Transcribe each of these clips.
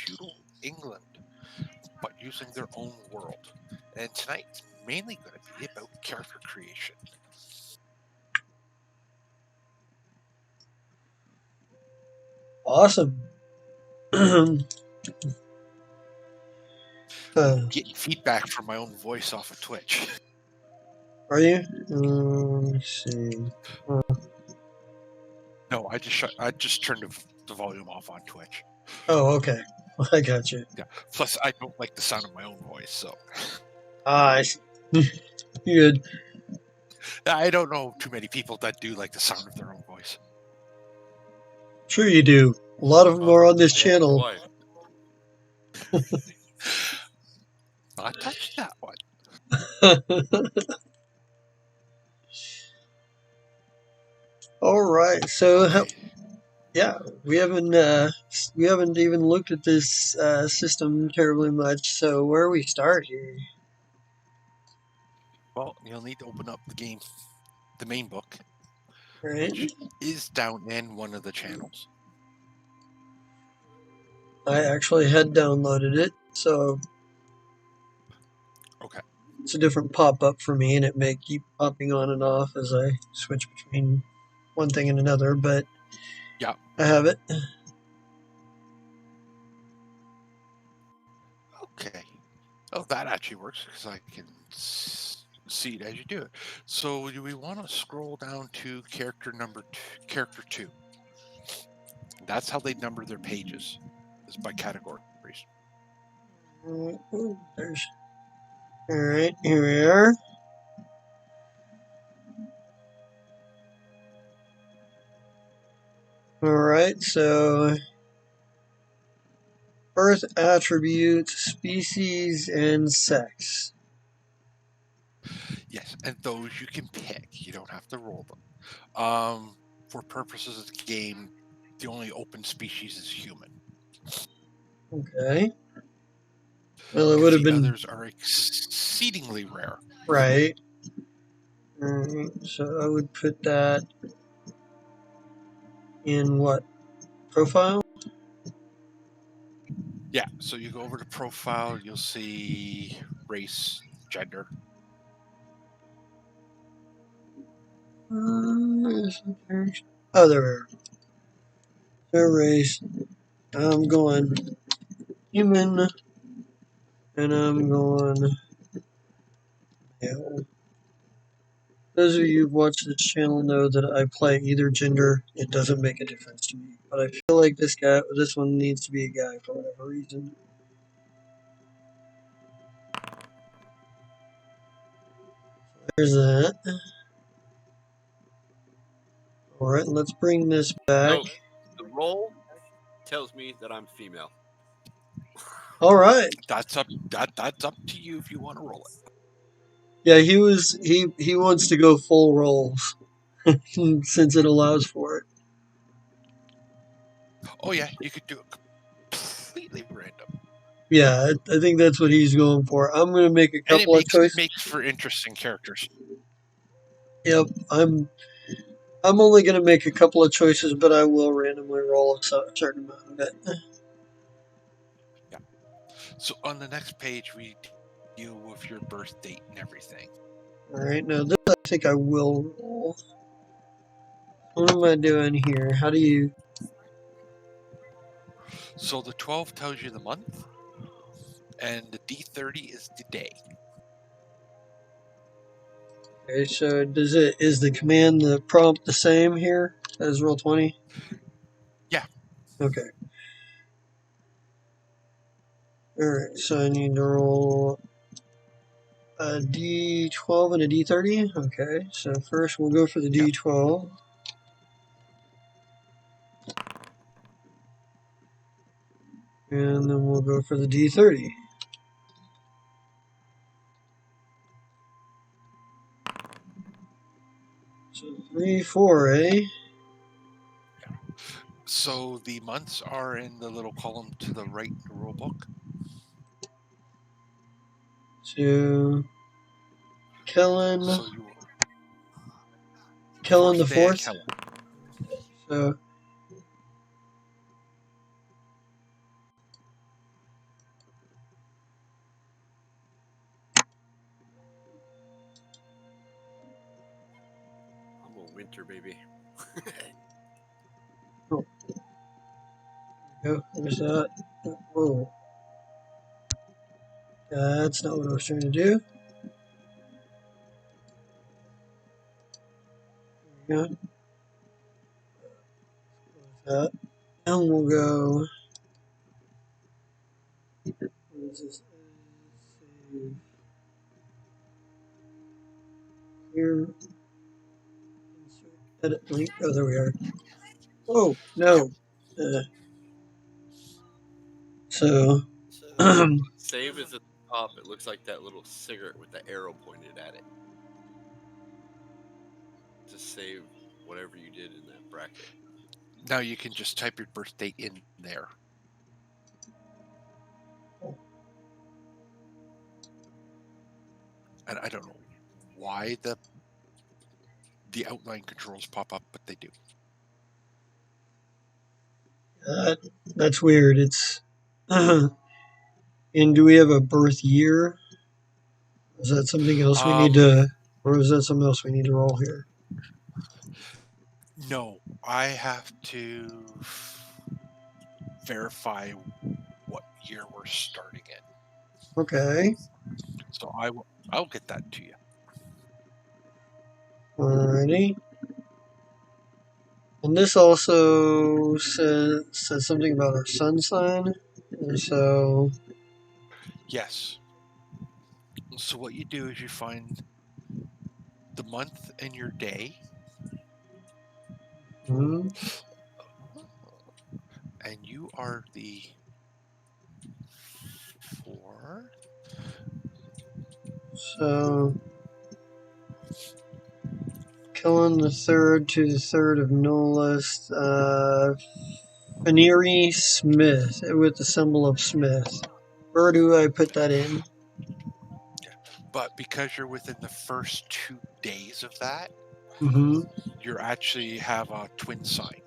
feudal England, but using their own world. And tonight's mainly going to be about character creation. Awesome. Getting feedback from my own voice off of Twitch. Are you? Let me see. No, I just turned the volume off on Twitch. Oh, okay. I got you. Yeah. Plus, I don't like the sound of my own voice, so. I see. You're good. I don't know too many people that do like the sound of their own voice. Sure you do. A lot of them are on this channel. I touched that one. All right. So, Okay. yeah, we haven't even looked at this system terribly much. So, where we start here? Well, you'll need to open up the game, the main book, Right. which is down in one of the channels. I actually had downloaded it, so Okay. it's a different pop-up for me, and it may keep popping on and off as I switch between one thing and another, but yeah, I have it. Okay. Oh, that actually works because I can see it as you do it. So do we want to scroll down to character two? That's how they number their pages, is by categories. There's. All right, here we are. All right, so birth attributes, species, and sex. Yes, and those you can pick. You don't have to roll them. For purposes of the game, the only open species is human. Okay. Well, it would have been. Others are exceedingly rare. Right. Alright, so I would put that in what? Profile? Yeah, so you go over to profile, you'll see race, gender. Oh, there we are. So race. I'm going human, and I'm going male. Those of you who've watched this channel know that I play either gender. It doesn't make a difference to me. But I feel like this one needs to be a guy for whatever reason. There's that. Alright, let's bring this back. So the role tells me that I'm female. Alright. That's up to you if you want to roll it. Yeah, he wants to go full rolls since it allows for it. Oh yeah, you could do it completely random. Yeah, I think that's what he's going for. I'm going to make a couple of choices. It makes for interesting characters. Yep, I'm only going to make a couple of choices, but I will randomly roll a certain amount of it. Yeah. So on the next page, we deal with your birth date and everything. All right, now this I think I will roll. What am I doing here? How do you? So the 12 tells you the month, and the D30 is the day. Okay, so is the command, the prompt the same here as Roll20? Yeah. Okay. All right, so I need to roll a D12 and a D30. Okay, so first we'll go for the D12. And then we'll go for the D30. So 3, 4, eh? So the months are in the little column to the right in the rule book. To Kellen. So Kellen the 4th. So winter baby. Go. There's that. Whoa. That's not what I was trying to do. There we go. Close that. And we'll go. What is this? Save. Here. Insert. Edit link. Oh, there we are. Oh, Yep. no. So. Save is at the top. It looks like that little cigarette with the arrow pointed at it. To save whatever you did in that bracket. Now you can just type your birthday in there. And I don't know why the outline controls pop up, but they do. That's weird. It's. And do we have a birth year? Is that something else we need to, or is that something else we need to roll here? No, I have to verify what year we're starting in. Okay. So I'll get that to you. Alrighty. And this also says something about our sun sign. And so. Yes. So what you do is you find the month and your day. Hmm. And you are the 4. So. Killing the 3rd to the 3rd of Nolus. Venery Smith with the symbol of Smith. Where do I put that in? But because you're within the first 2 days of that, Mm-hmm. you actually have a twin sign.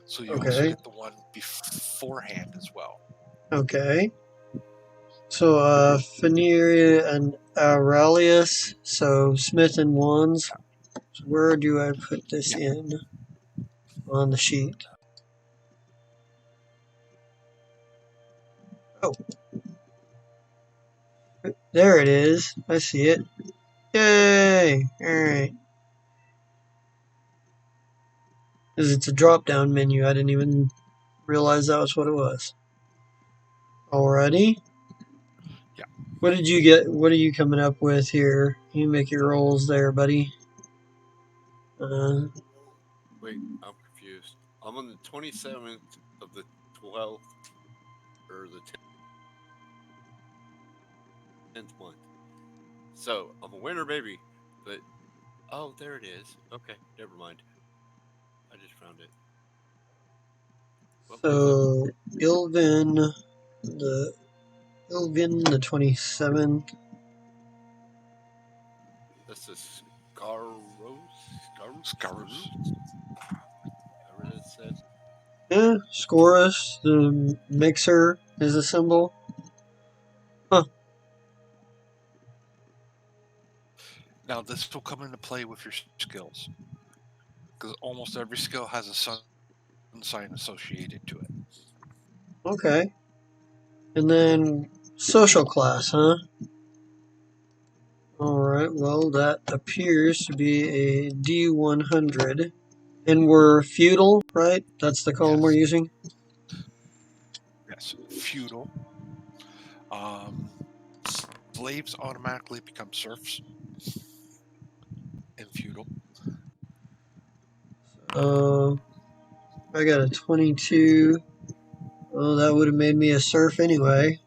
So you also Okay. get the one beforehand as well. Okay. So, Venery and Aurelius. So, Smith and Wands. So where do I put this in on the sheet? Oh. There it is. I see it. Yay! Alright. Because it's a drop down menu. I didn't even realize that was what it was. Alrighty. Yeah. What did you get? What are you coming up with here? You make your rolls there, buddy. Wait, I'm confused. I'm on the 27th of the 12th or the 10th month. So I'm a winter baby, but oh, there it is. Okay, never mind. I just found it. What was So Ilvin the 27th. That's the Scaros. Scarus. Whatever that said. Yeah, Scorus, the mixer is a symbol. Huh. Now this will come into play with your skills. Because almost every skill has a sun sign associated to it. Okay. And then social class, huh? Alright, well, that appears to be a D100. And we're feudal, right? That's the column we're using? Yes. Feudal. Slaves automatically become serfs in feudal. I got a 22. Well, that would have made me a serf anyway.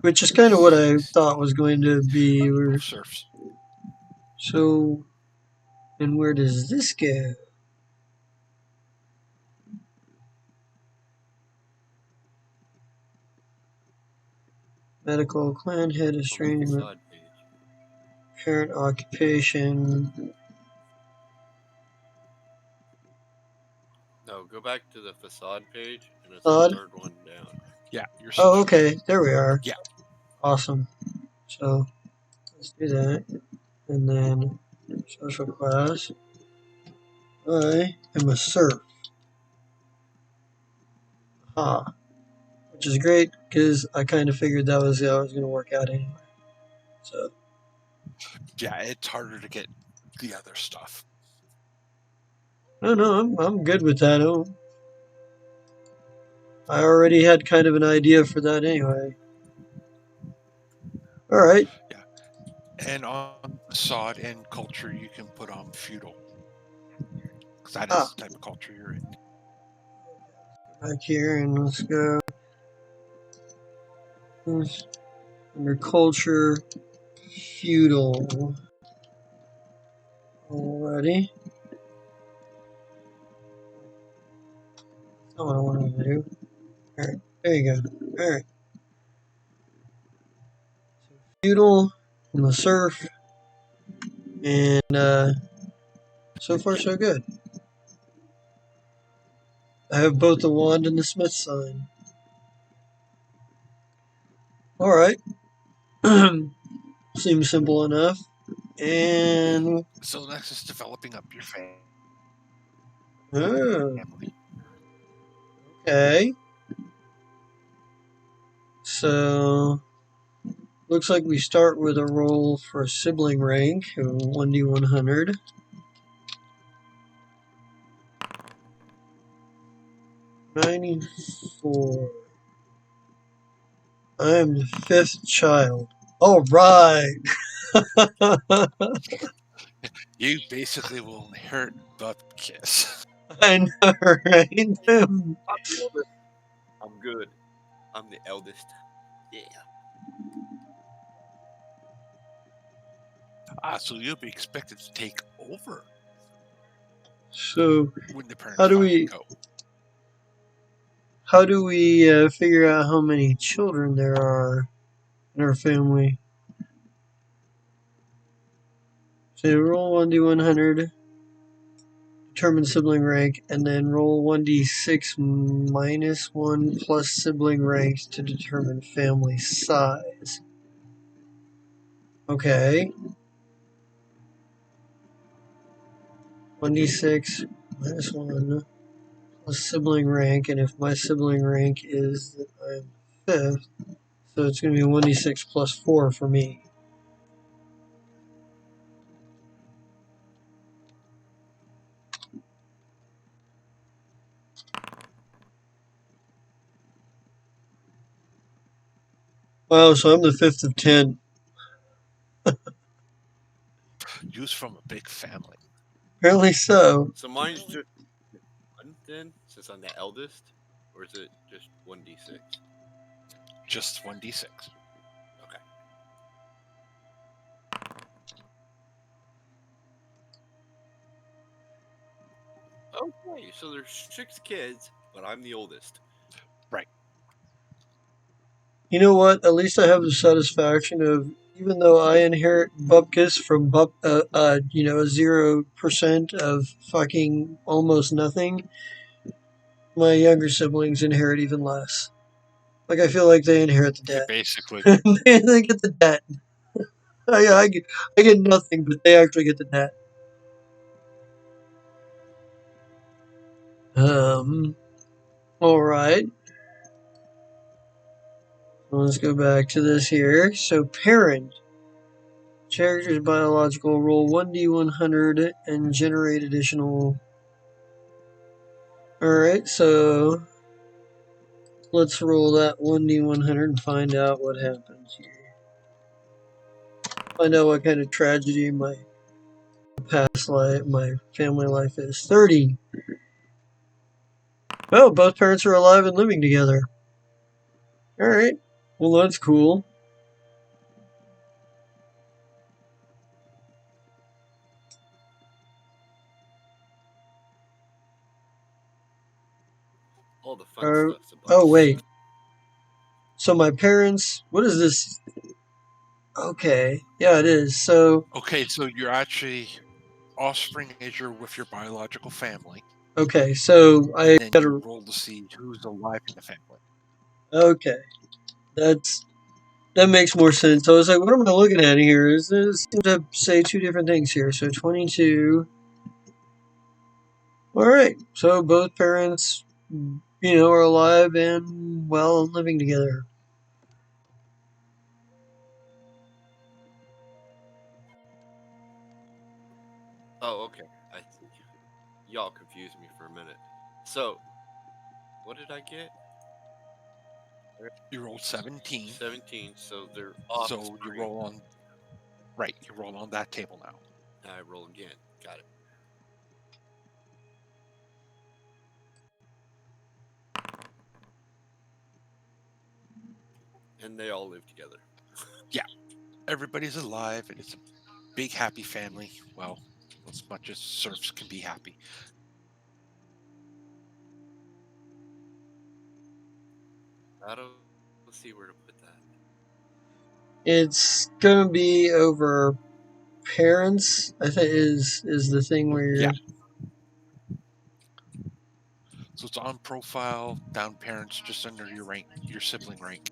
Which is kind of what I thought was going to be. Serfs. So, and where does this go? Medical, clan head, On the estrangement, facade page. parent occupation. No, go back to the facade page, and it's Facade? the third one down. Yeah, your Oh, social. okay. There we are. Yeah. Awesome. So, let's do that. And then social class. I am a serf. Ah, which is great because I kind of figured that was how it was going to work out anyway. So Yeah, it's harder to get the other stuff. no, I'm good with that. I already had kind of an idea for that anyway. All right. Yeah. And on sod and culture, you can put on feudal. Because that is the type of culture you're in. Back here and let's go under culture feudal. Alrighty. That's not what I wanted to do. Alright, there you go. Alright. So feudal and the surf, and so far so good. I have both the wand and the smith sign. Alright. Seems simple enough. And So next is developing up your family. oh, okay. So looks like we start with a roll for sibling rank of 1d100. $94. I am the fifth child. All right. You basically will inherit Bupkis. I know, right? I'm the eldest. I'm good. I'm the eldest. Yeah. So you'll be expected to take over So when the parents how do finally we go. figure out how many children there are in our family? So roll 1d100, determine sibling rank, and then roll 1d6 minus 1 plus sibling ranks to determine family size. Okay. 1d6 minus 1 plus sibling rank, and if my sibling rank is that I'm fifth, so it's going to be 1d6 plus 4 for me. Wow, so I'm the fifth of 10. Use from a big family. Apparently so. So mine's just one then, since I'm the eldest, or is it just 1d6? Just 1d6. Okay. Okay, so there's 6 kids, but I'm the oldest. Right. You know what? At least I have the satisfaction of, even though I inherit bupkis from 0% of fucking almost nothing, my younger siblings inherit even less. Like, I feel like they inherit the Yeah, debt. basically. They get the debt. I get nothing, but they actually get the debt. Alright. Let's go back to this here. So, parent. Character's biological, roll 1d100 and generate additional. Alright, so let's roll that 1d100 and find out what happens here. Find out what kind of tragedy my past life, my family life is. 30. Oh, both parents are alive and living together. Alright, well, that's cool. All the fun stuff's above. Oh, wait. So my parents, what is this? Okay, yeah, it is. So, Okay, so you're actually offspring is you're with your biological family, okay, so I and then you gotta. roll to see who's alive in the family. Okay, that's that makes more sense. I was like, what am I looking at here? It seems to say two different things here. So 22. All right. So both parents, are alive and well and living together. Oh, okay. I see. Y'all confused me for a minute. So, what did I get? You rolled 17, 17. So they're so you offspring. roll on. Right, you roll on that table now. I roll again. Got it. And they all live together. Yeah, everybody's alive, and it's a big happy family. Well, as much as serfs can be happy. I don't see where to put that. It's gonna be over parents. I think is the thing where you're. Yeah. So it's on profile, down parents, just under your rank, your sibling rank.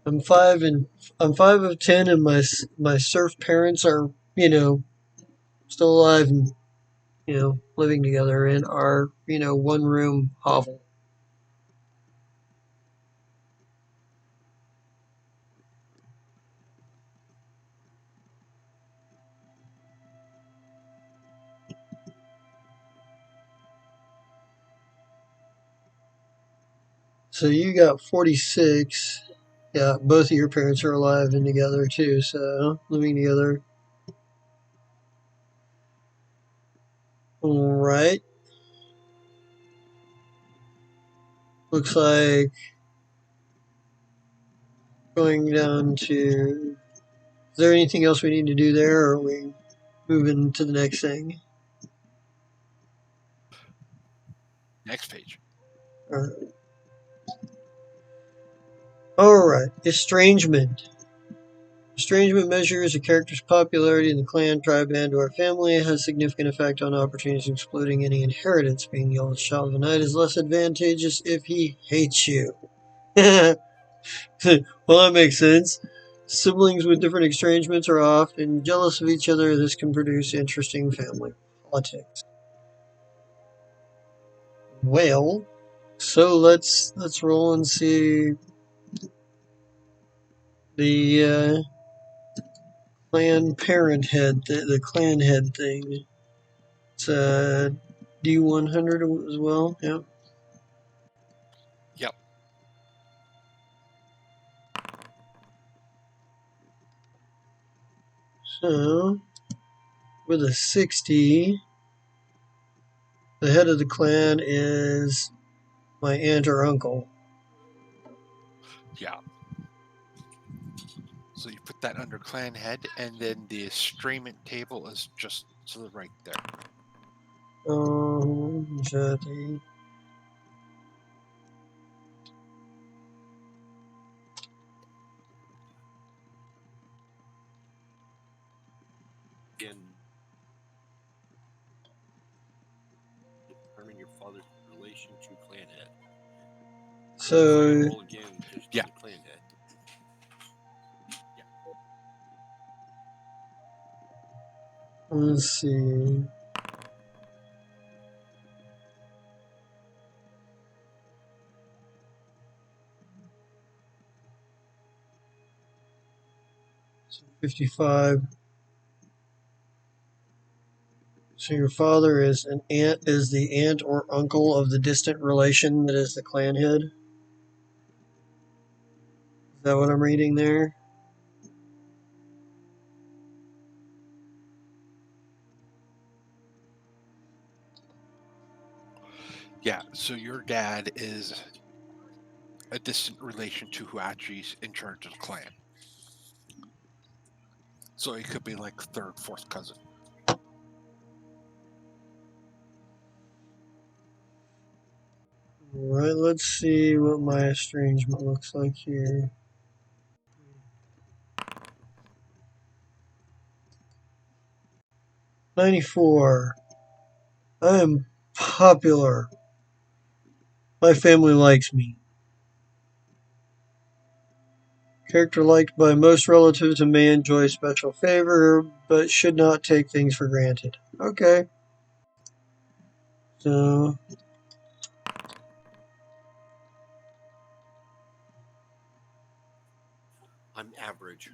I'm 5 of 10, and my surf parents are still alive and living together in our one room hovel. So you got 46. Yeah, both of your parents are alive and together too. So living together. All right. Looks like going down to. Is there anything else we need to do there, or are we moving to the next thing? Next page. All right. Estrangement. Estrangement measures a character's popularity in the clan, tribe, and or family. It has significant effect on opportunities, excluding any inheritance. Being the eldest child of a knight is less advantageous if he hates you. Well, that makes sense. Siblings with different estrangements are often jealous of each other. This can produce interesting family politics. Well, so let's roll and see the clan parent head, the clan head thing. It's D100 as well. Yep. Yep. So with a 60, the head of the clan is my aunt or uncle. Yeah. So you put that under clan head, and then the estrangement table is just to the right there. Jati. Again, determine your father's relation to clan head. So roll again, just Yeah. the clan head. let's see. So 55. So your father is the aunt or uncle of the distant relation that is the clan head. Is that what I'm reading there? Yeah. So your dad is a distant relation to who actually is in charge of the clan. So he could be like third, fourth cousin. All right, let's see what my estrangement looks like here. 94. I am popular. My family likes me. Character liked by most relatives and may enjoy special favor, but should not take things for granted. Okay. So, I'm average.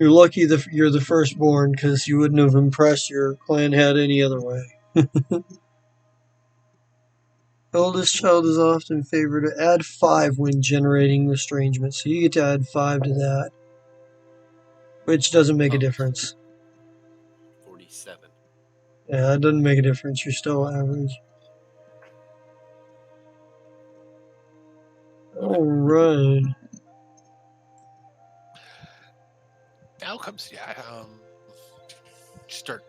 you're lucky you're the firstborn because you wouldn't have impressed your clan head any other way. Eldest child is often favored to add 5 when generating estrangement, so you get to add 5 to that, which doesn't make a difference. 47. Yeah, it doesn't make a difference. You're still average. All right. Now comes start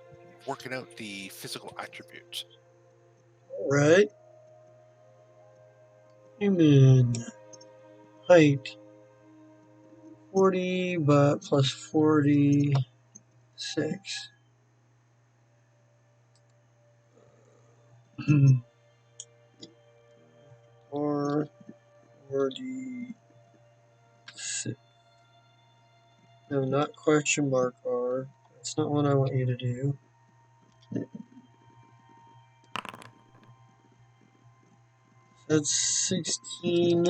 working out the physical attributes. All right. Human height 40, but plus 46. Or 46. No, not question mark R. That's not what I want you to do. That's 16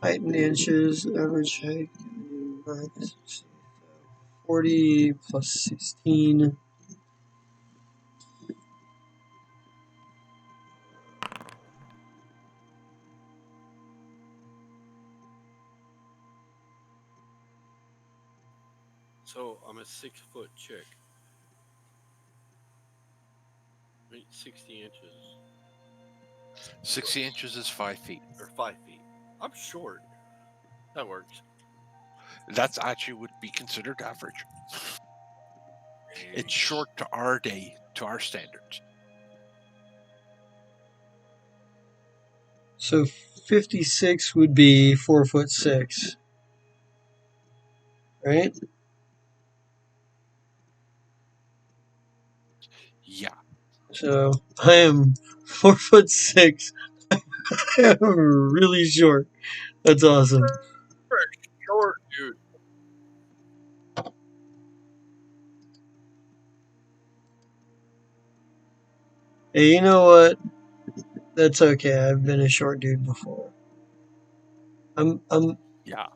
height in inches, average height 40 plus 16. So I'm a 6-foot chick. 60 inches 60 inches is 5 feet. or 5 feet. I'm short. That works. That's actually would be considered average. It's short to our standards. So 56 would be 4'6", right? Yeah. So I am 4'6". I am really short. That's awesome. You're a short dude. Hey, you know what? That's okay. I've been a short dude before. I'm Yeah.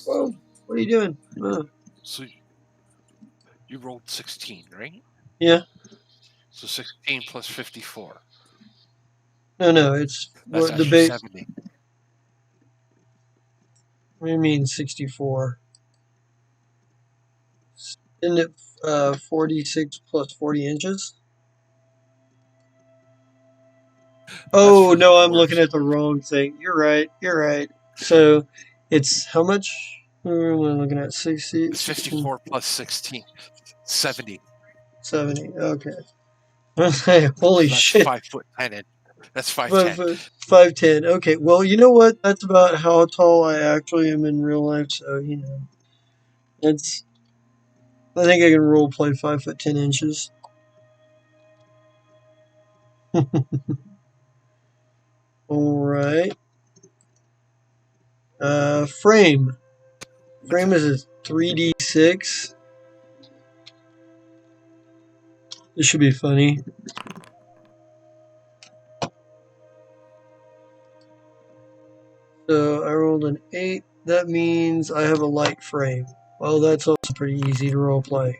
Whoa, what are you doing? Oh. So you rolled 16, right? Yeah. So 16 plus 54. No, it's That's what the actually base. 70. What do you mean 64? Isn't it 46 plus 40 inches? That's Oh for the no, I'm looking dwarves. at the wrong thing. You're right. So it's how much? What am I looking at? 60, It's 16, 54 plus 16. 70. 70. Okay. Holy So that's shit. 5'10". That's 5'10". 5'10". Okay, well, you know what? That's about how tall I actually am in real life. So it's. I think I can role play 5'10". All right. Frame. Frame is a 3d6. This should be funny. So I rolled an 8. That means I have a light frame. Well, that's also pretty easy to roleplay.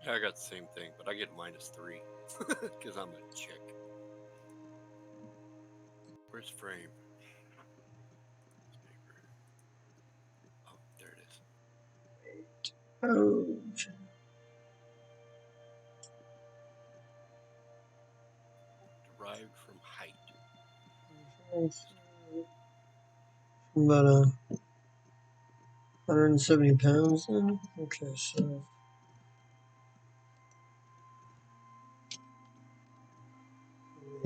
Yeah, I got the same thing, but I get -3 because I'm a chick. Where's frame? Oh, there it is. Oh, Derived from height. about 170 pounds then? Okay, so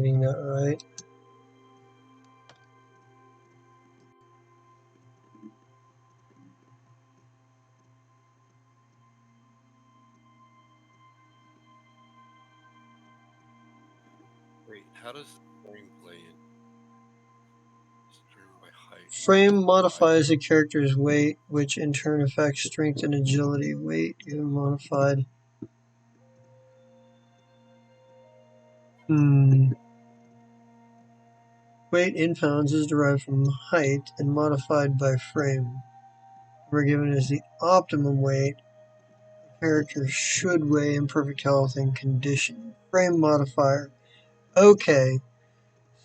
getting that right. Wait, how does the frame play in? It's determined by height. Frame Height. modifies a character's weight, which in turn affects strength and agility. Weight is modified. Weight in pounds is derived from height and modified by frame. We're given as the optimum weight a character should weigh in perfect health and condition. Frame modifier. Okay,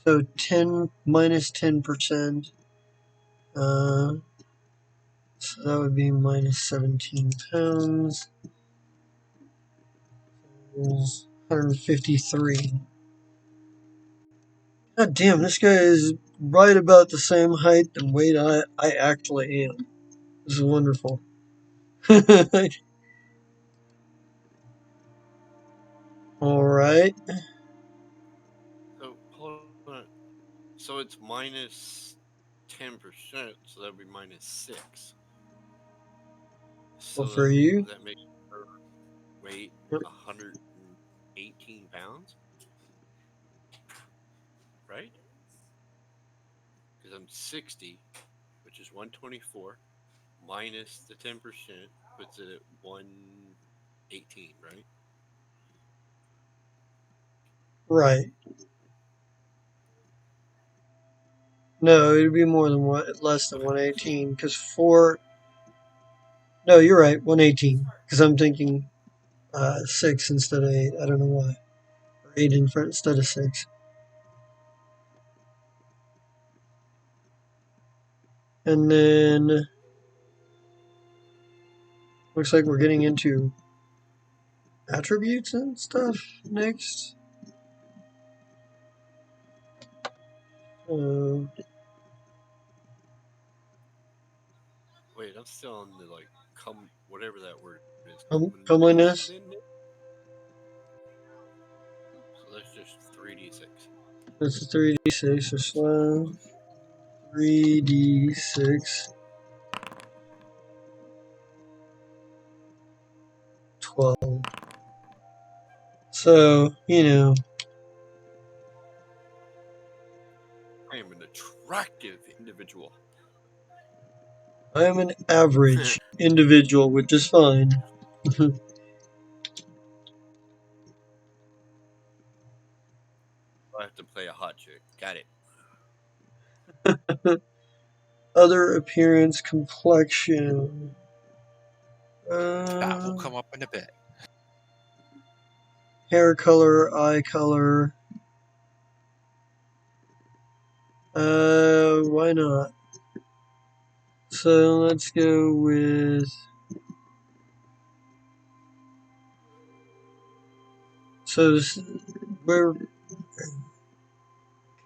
so 10 minus 10%. So that would be minus 17 pounds. 153. God damn, this guy is right about the same height and weight I actually am. This is wonderful. Alright. So hold on. So it's minus 10%, so that would be minus 6. Well, So for you. that makes her weight 118 pounds, right? Because I'm 60, which is 124, minus the 10% puts it at 118, right? Right. No, it'd be more than less than Okay. 118. Because 4. No, you're right, 118. Because I'm thinking 6 instead of 8. I don't know why. Or 8 in front instead of 6. And then. Looks like we're getting into attributes and stuff next. Wait, I'm still on the like whatever that word is. Comeliness. So that's just 3d6. That's a 3d6. So slow. 3d6. 12. So, I am an attractive individual. I am an average individual, which is fine. I have to play a hot chick. Got it. Other appearance, complexion. That will come up in a bit. Hair color, eye color. Why not? So let's go with. So where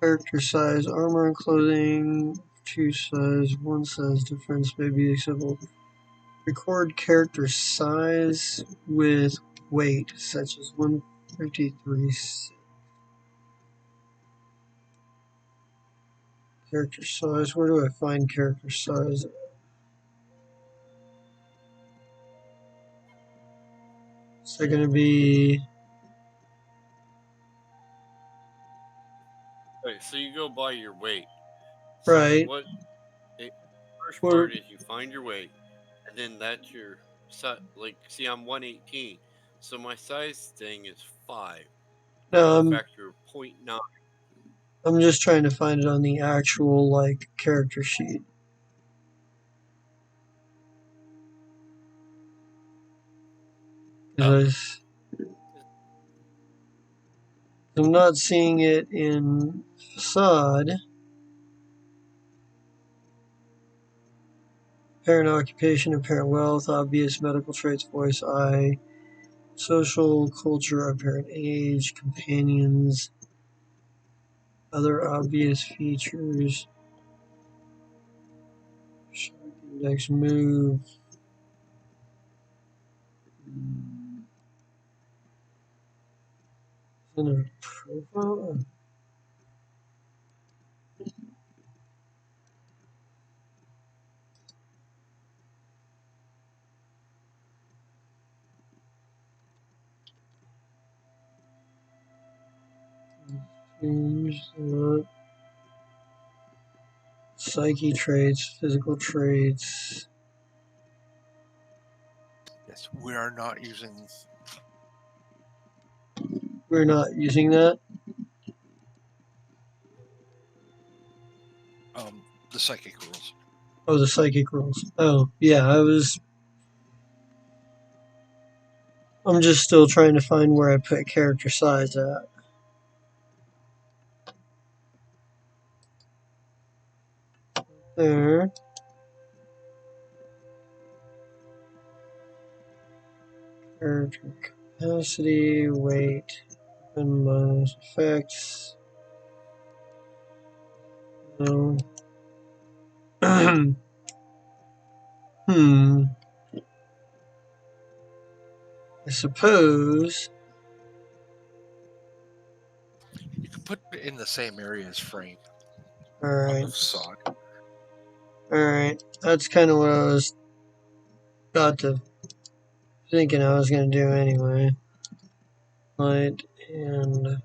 character size, armor and clothing, 2 size, 1 size difference may be acceptable. Record character size with weight, such as 153. Character size, where do I find character size? Is that going to be. Right, so you go by your weight. So Right. first Where, part is you find your weight, and then that's your like. See, I'm 118, so my size thing is 5. Now no, I I'm factor 0.9. I'm just trying to find it on the actual like character sheet. Oh, Because I'm not seeing it in facade. Apparent occupation, apparent wealth, obvious medical traits, voice, eye, social, culture, apparent age, companions, other obvious features, index, move. Is it a profile? Psyche traits, physical traits. Yes, we are not using. We're not using that. The psychic rules. Oh, the psychic rules. Oh, yeah, I'm just still trying to find where I put character size at. There. Character capacity, weight, and minus effects. No. Hmm. I suppose. You can put it in the same area as frame on the Alright. facade. Alright. That's kind of what I was about to thinking I was going to do anyway. Light, and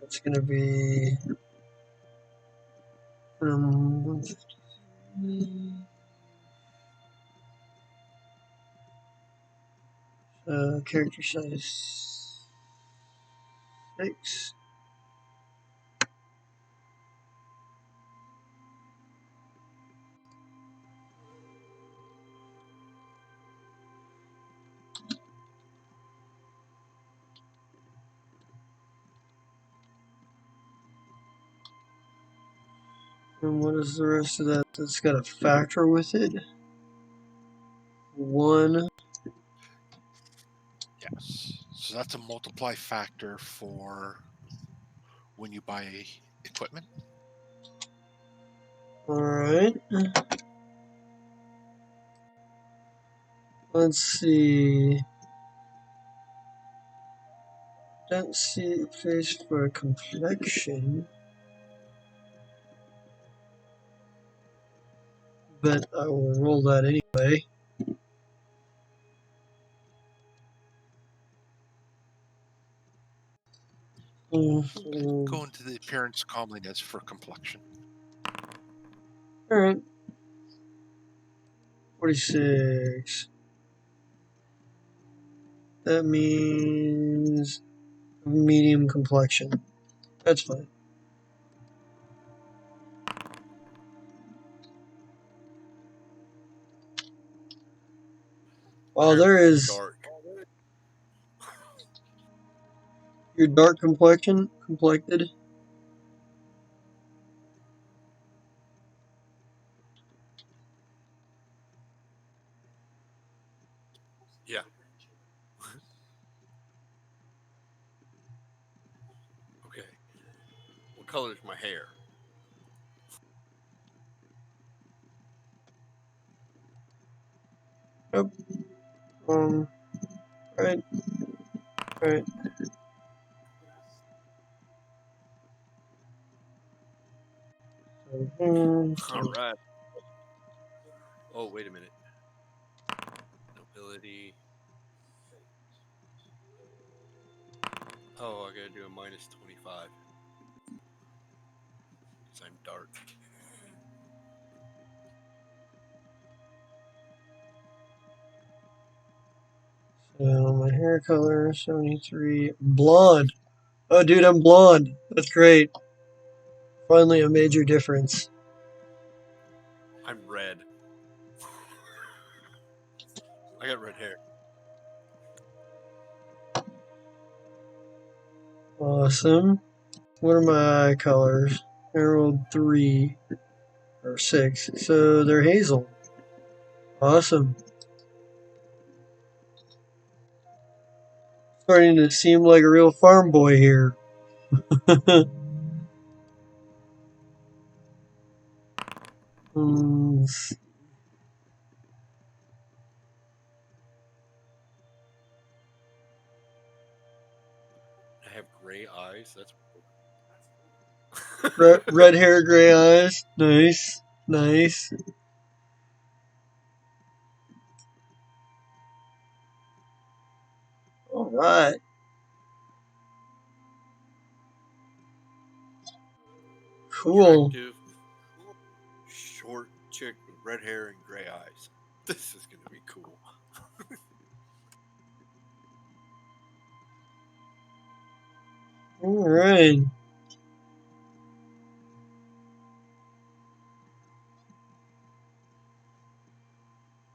that's going to be. 153. Character size 6. And what is the rest of that? That's got a factor with it. 1. Yes. So that's a multiply factor for when you buy equipment. Alright. Let's see. Don't see face for complexion. But I will roll that anyway. Go into the appearance comeliness for complexion. Alright. 46. That means medium complexion. That's fine. Well, there is Dark. your dark complexion, complected. Yeah. Okay. What color is my hair? Yep. Right. Right. All right. Oh, wait a minute. Nobility. Oh, I gotta do a minus 25. Because I'm dark. So my hair color 73 blonde. Oh, dude, I'm blonde. That's great. Finally, a major difference. I'm red. I got red hair. Awesome. What are my eye colors? I rolled 3 or 6, so they're hazel. Awesome. Starting to seem like a real farm boy here. Hmm. I have gray eyes. That's Red hair, gray eyes. Nice. Nice. All right. Cool. attractive, short chick with red hair and gray eyes. This is gonna be cool. All right.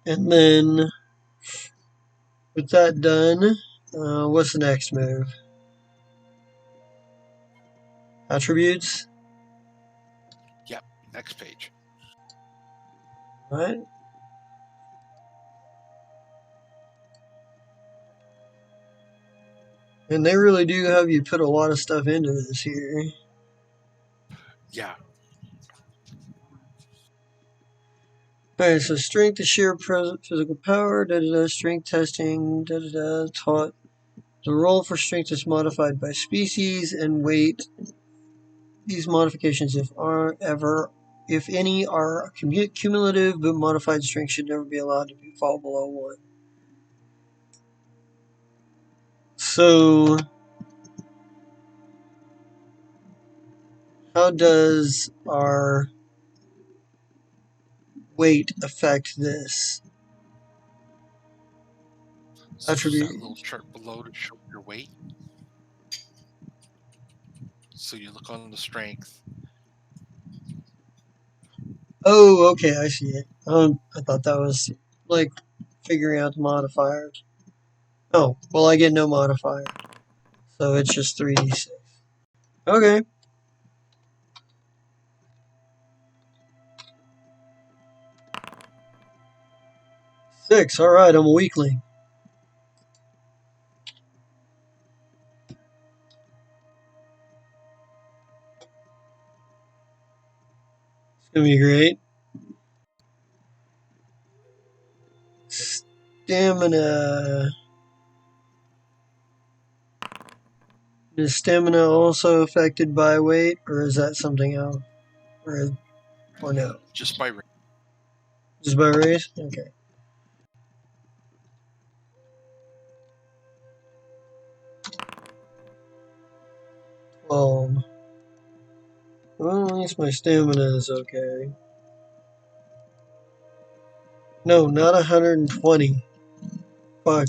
And then, with that done, what's the next move? Attributes. Yep. Next page. All right. And they really do have you put a lot of stuff into this here. Yeah. Alright, so strength is sheer physical power, strength testing, taught. The roll for strength is modified by species and weight. These modifications, if any, are cumulative, but modified strength should never be allowed to fall below 1. So, how does our weight affect this So there's that little attribute? chart below to show your weight. So you look on the strength. Oh, okay, I see it. I thought that was like figuring out the modifiers. Oh, well, I get no modifier. So it's just 3d6. Okay. 6. Alright, I'm a weakling. It's gonna be great. Stamina. Is stamina also affected by weight, or is that something else? Or no? Just by Just by race? Okay. Well, at least my stamina is okay. No, not 120. Fuck.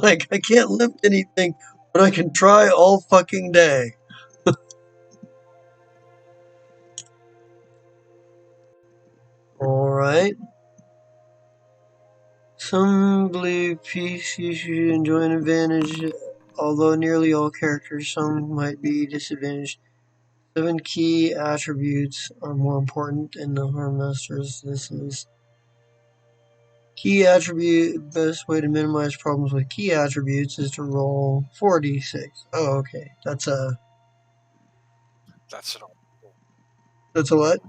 Like, I can't lift anything, but I can try all fucking day. Alright. Some believe PCs should enjoy an advantage, although nearly all characters, some might be disadvantaged. 7 key attributes are more important in the Harm Masters. This is key attribute. Best way to minimize problems with key attributes is to roll 4d6. Oh, okay. That's a that's it. what?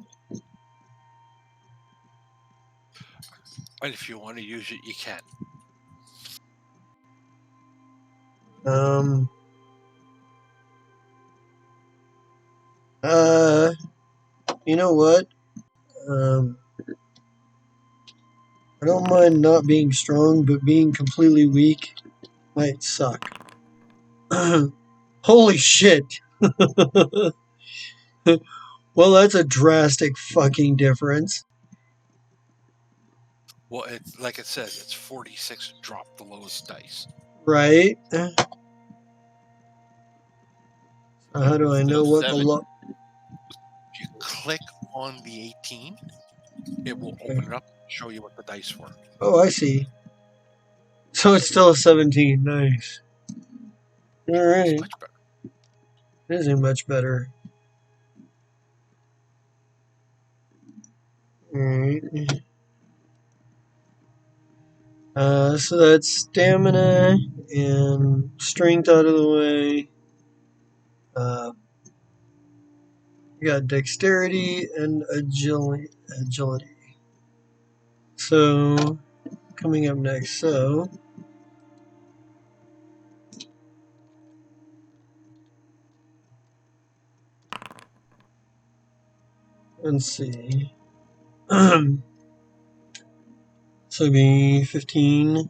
And if you want to use it, you can. Um. Uh. You know what? Um. I don't mind not being strong, but being completely weak might suck. Holy shit. Well, that's a drastic fucking difference. Well, it's like it says, it's 46 drop the lowest dice. Right? How do I know Still what the 7. If you click on the 18, it will Okay. open it up and show you what the dice were. Oh, I see. So it's still a 17. Nice. It's Alright. much better. It isn't much better. Alright. So that's stamina and strength out of the way. We got dexterity and agility. So, coming up next, so let's see. So be 15.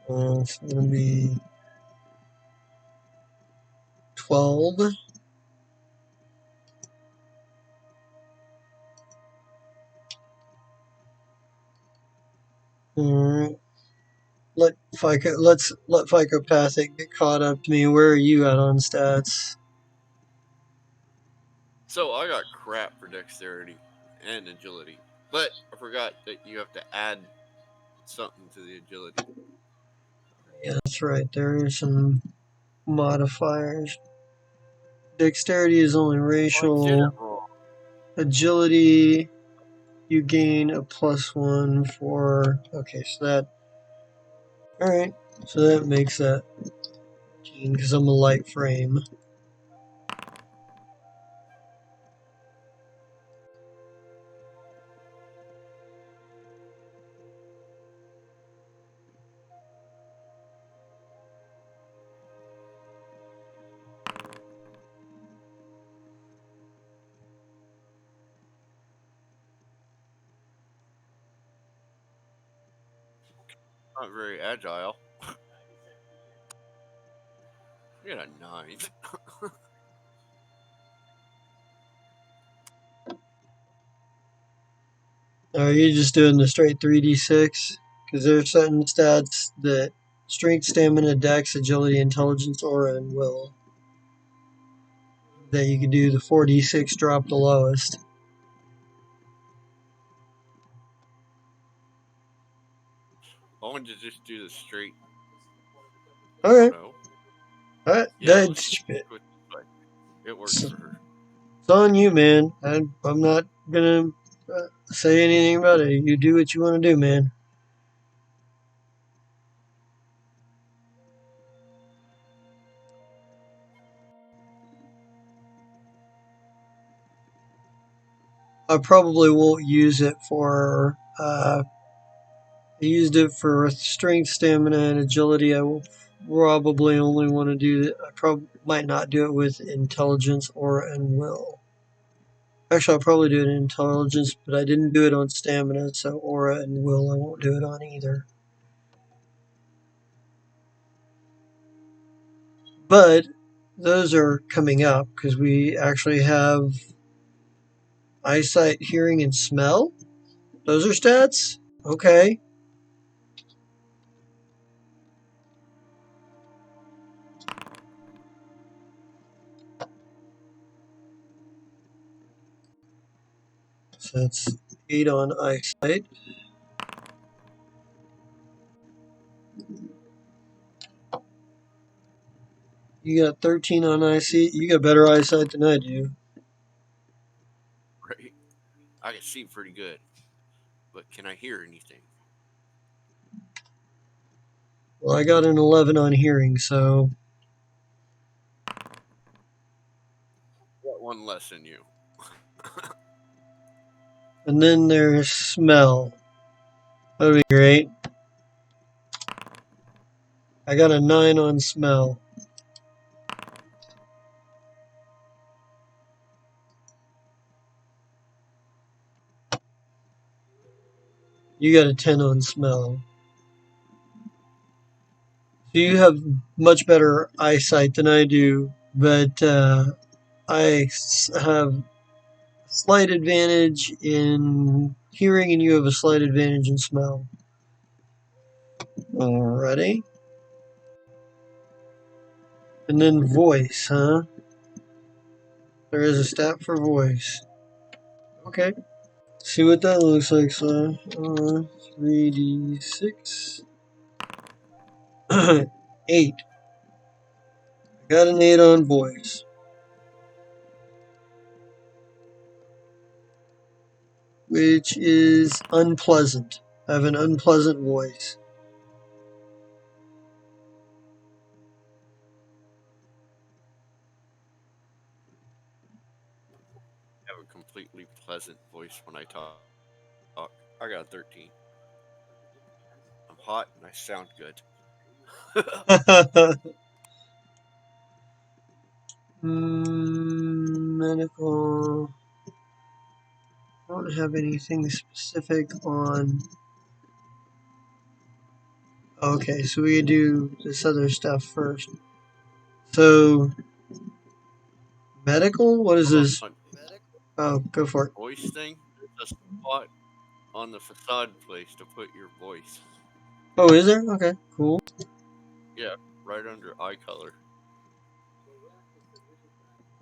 It's going to be 12. Alright. Let's let Psychopathic get caught up to me. Where are you at on stats? So I got crap for dexterity and agility, but I forgot that you have to add something to the agility. Yeah, that's right. There are some modifiers. Dexterity is only Oh, I did it racial. wrong. Agility, you gain a +1 for. Okay, so that. Alright, so that makes that 15 because I'm a light frame. Not very agile. I got a 9. Are you just doing the straight 3d6? Because there are certain stats that strength, stamina, dex, agility, intelligence, aura, and will that you can do the 4d6 drop the lowest. I wanted to just do the straight. I don't Alright, know. alright, Yeah, let's just that's go with this way. It works it's for her. on you, man. I'm not gonna say anything about it. You do what you want to do, man. I probably won't use it for. I used it for strength, stamina, and agility. I will probably only want to do that. I might not do it with intelligence, aura, and will. Actually, I'll probably do it in intelligence, but I didn't do it on stamina, so aura and will I won't do it on either. But those are coming up because we actually have eyesight, hearing, and smell. Those are stats? Okay. So that's 8 on eyesight. You got 13 on eyesight. You got better eyesight than I do. Right? I can see pretty good, but can I hear anything? Well, I got an 11 on hearing, so. Got one less than you. And then there's smell. That would be great. I got a 9 on smell. You got a 10 on smell. So you have much better eyesight than I do, but I have slight advantage in hearing, and you have a slight advantage in smell. Alrighty. And then voice, huh? There is a stat for voice. Okay. See what that looks like, so 3d6. 8. I got an 8 on voice, which is unpleasant. I have an unpleasant voice. I have a completely pleasant voice when I talk. I got a 13. I'm hot and I sound good. Medical. I don't have anything specific on Okay, so we do this other stuff first. So, medical? What is Hold this? on. Oh, go for it. Voice thing? There's a spot on the facade place to put your voice. Oh, is there? Okay, cool. Yeah, right under eye color.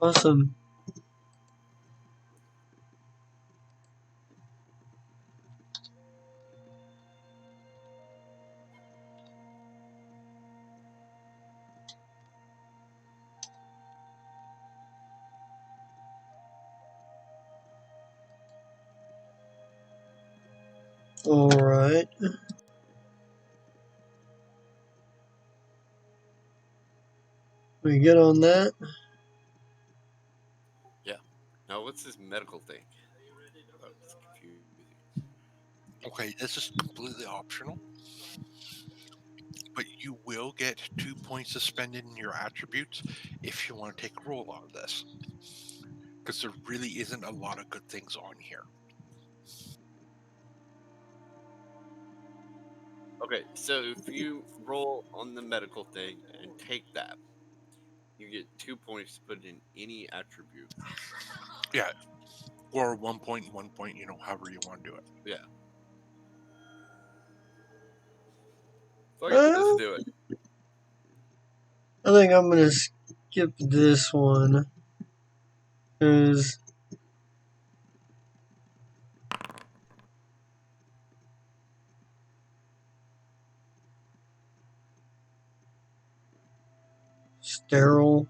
Awesome. Alright. We get on that. Yeah. Now, what's this medical thing? Oh, it's confusing. Okay, this is completely optional, but you will get 2 points suspended in your attributes if you want to take a roll out of this. Because there really isn't a lot of good things on here. Okay, so if you roll on the medical thing and take that, you get 2 points to put in any attribute. Yeah. Or 1 point, however you want to do it. Yeah. Fuck it, let's Uh, do it. I think I'm gonna skip this one. Because sterile.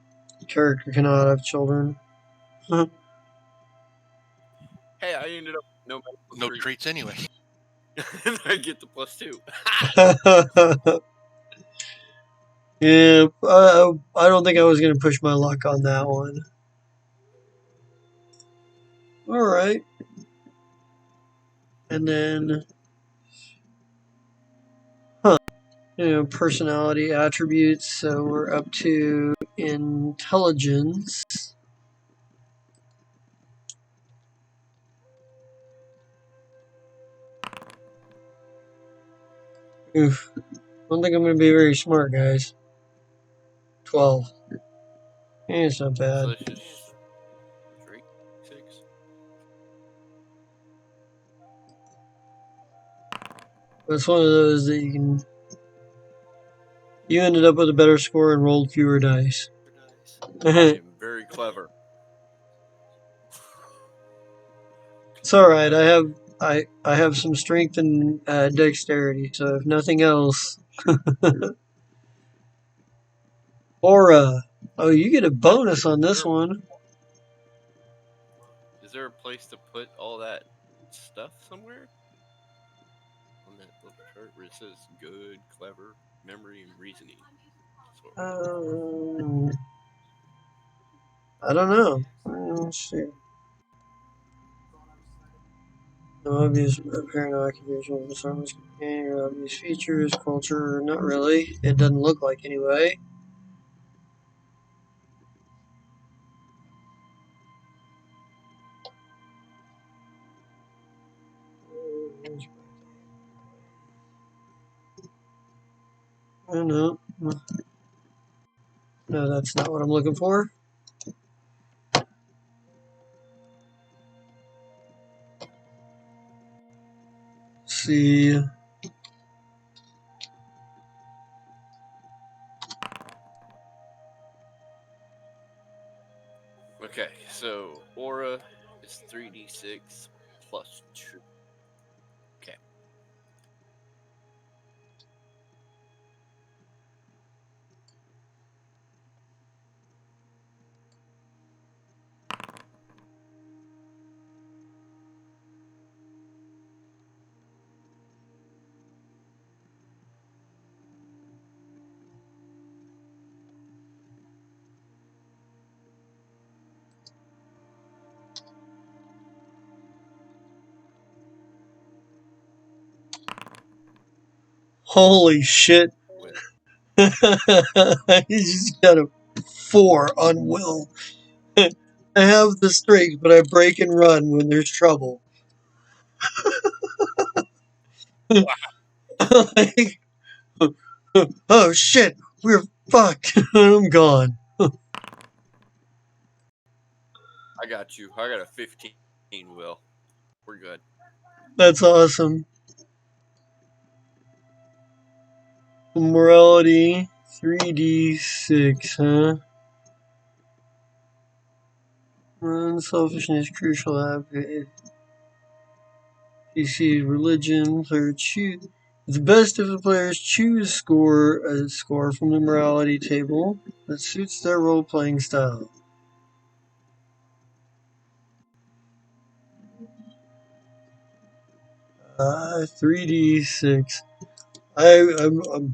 Character cannot have children. Hey, I ended up with no medical No treat. traits anyway. And I get the +2. Yeah, I don't think I was gonna push my luck on that one. Alright. And then, personality attributes. So we're up to intelligence. Oof. I don't think I'm gonna be very smart, guys. 12. It's not bad. So it's just straight 6. It's one of those that you ended up with a better score and rolled fewer dice. I am very clever. It's alright, I have some strength and dexterity, so if nothing else. Aura. Oh, you get a bonus on this one. Is there a place to put all that stuff somewhere? On that little chart where it says good, clever, memory, and reasoning. I don't know. Let's see. No obvious apparent occupational disarmament companion or obvious features, culture, not really. It doesn't look like anyway. I don't know. No, that's not what I'm looking for. Let's see. Okay, so aura is 3d6 plus 2. Okay. Holy shit. With He just got a 4 on will. I have the strength, but I break and run when there's trouble. Like, Oh shit, we're fucked. I'm gone. I got you. I got a 15, Will. We're good. That's awesome. Morality 3d6, huh? Unselfishness, crucial habit. PC religion, player choose. It's best if the players choose a score from the morality table that suits their role playing style. 3d6. I'm gonna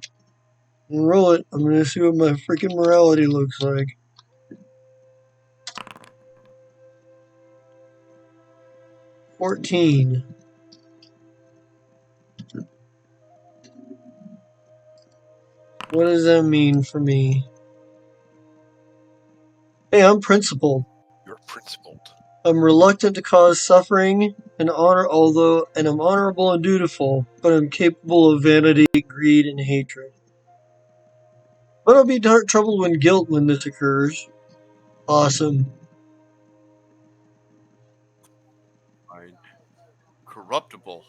roll it. I'm gonna see what my freaking morality looks like. 14. What does that mean for me? Hey, I'm principled. You're principled. I'm reluctant to cause suffering and I'm honorable and dutiful, but I'm capable of vanity, greed, and hatred. But I'll be troubled when this occurs. Awesome. Fine. Corruptible.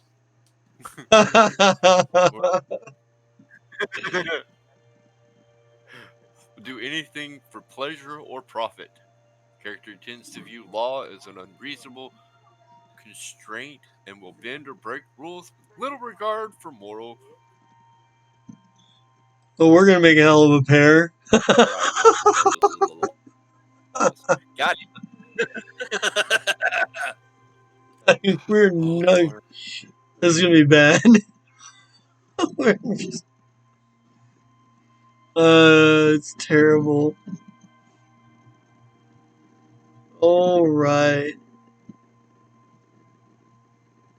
Do anything for pleasure or profit. Character tends to view law as an unreasonable constraint and will bend or break rules with little regard for moral. But we're gonna make a hell of a pair. Right. That was a little. Got We're Oh not. Lord. This is gonna be bad. It's terrible. All right.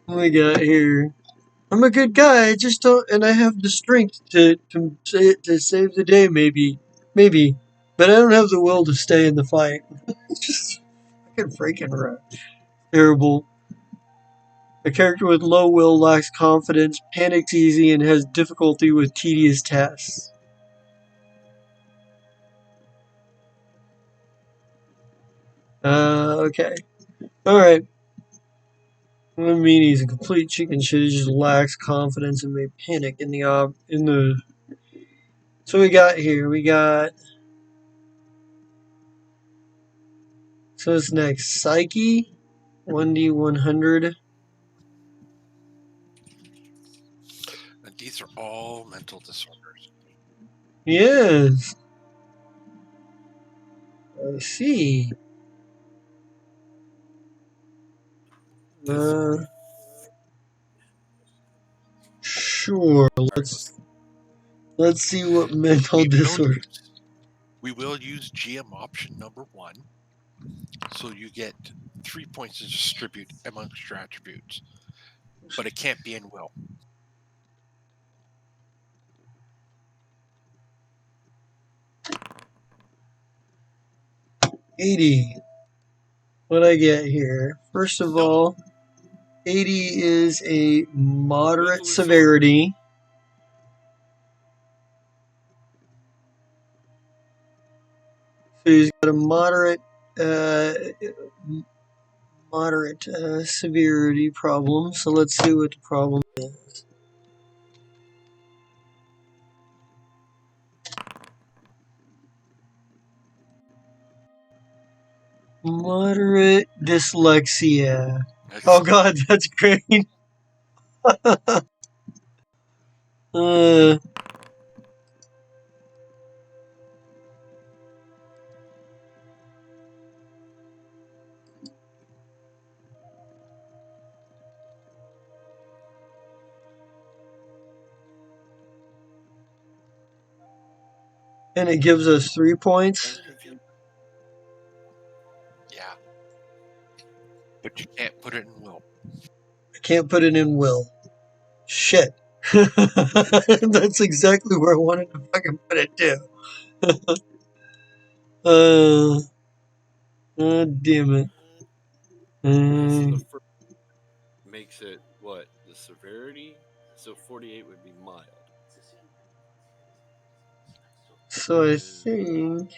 What we got here? I'm a good guy. I just don't, and I have the strength to save the day. Maybe, but I don't have the will to stay in the fight. It's just fucking freaking terrible. A character with low will lacks confidence, panics easy, and has difficulty with tedious tasks. Okay. Alright. What I mean, he's a complete chicken shit. He just lacks confidence and may panic in the. So we got here. We got. So it's next. Psyche. 1d100. And these are all mental disorders. Yes. I see. Uh, sure. Sorry, Let's see what mental we will disorder. use we will use GM option number 1, so you get 3 points to distribute amongst your attributes, but it can't be in will. 80. What I get here? First of Nope. all, 80 is a moderate Mental disorder. severity. So he's got a uh, moderate severity problem. So let's see what the problem is. Moderate dyslexia. Oh God, that's great. uh, and it gives us 3 points. Yeah. But you can't put it in will. I can't put it in will. Shit. That's exactly where I wanted to fucking put it too. Damn it. So the first makes it what? The severity? So 48 would be mild. So I think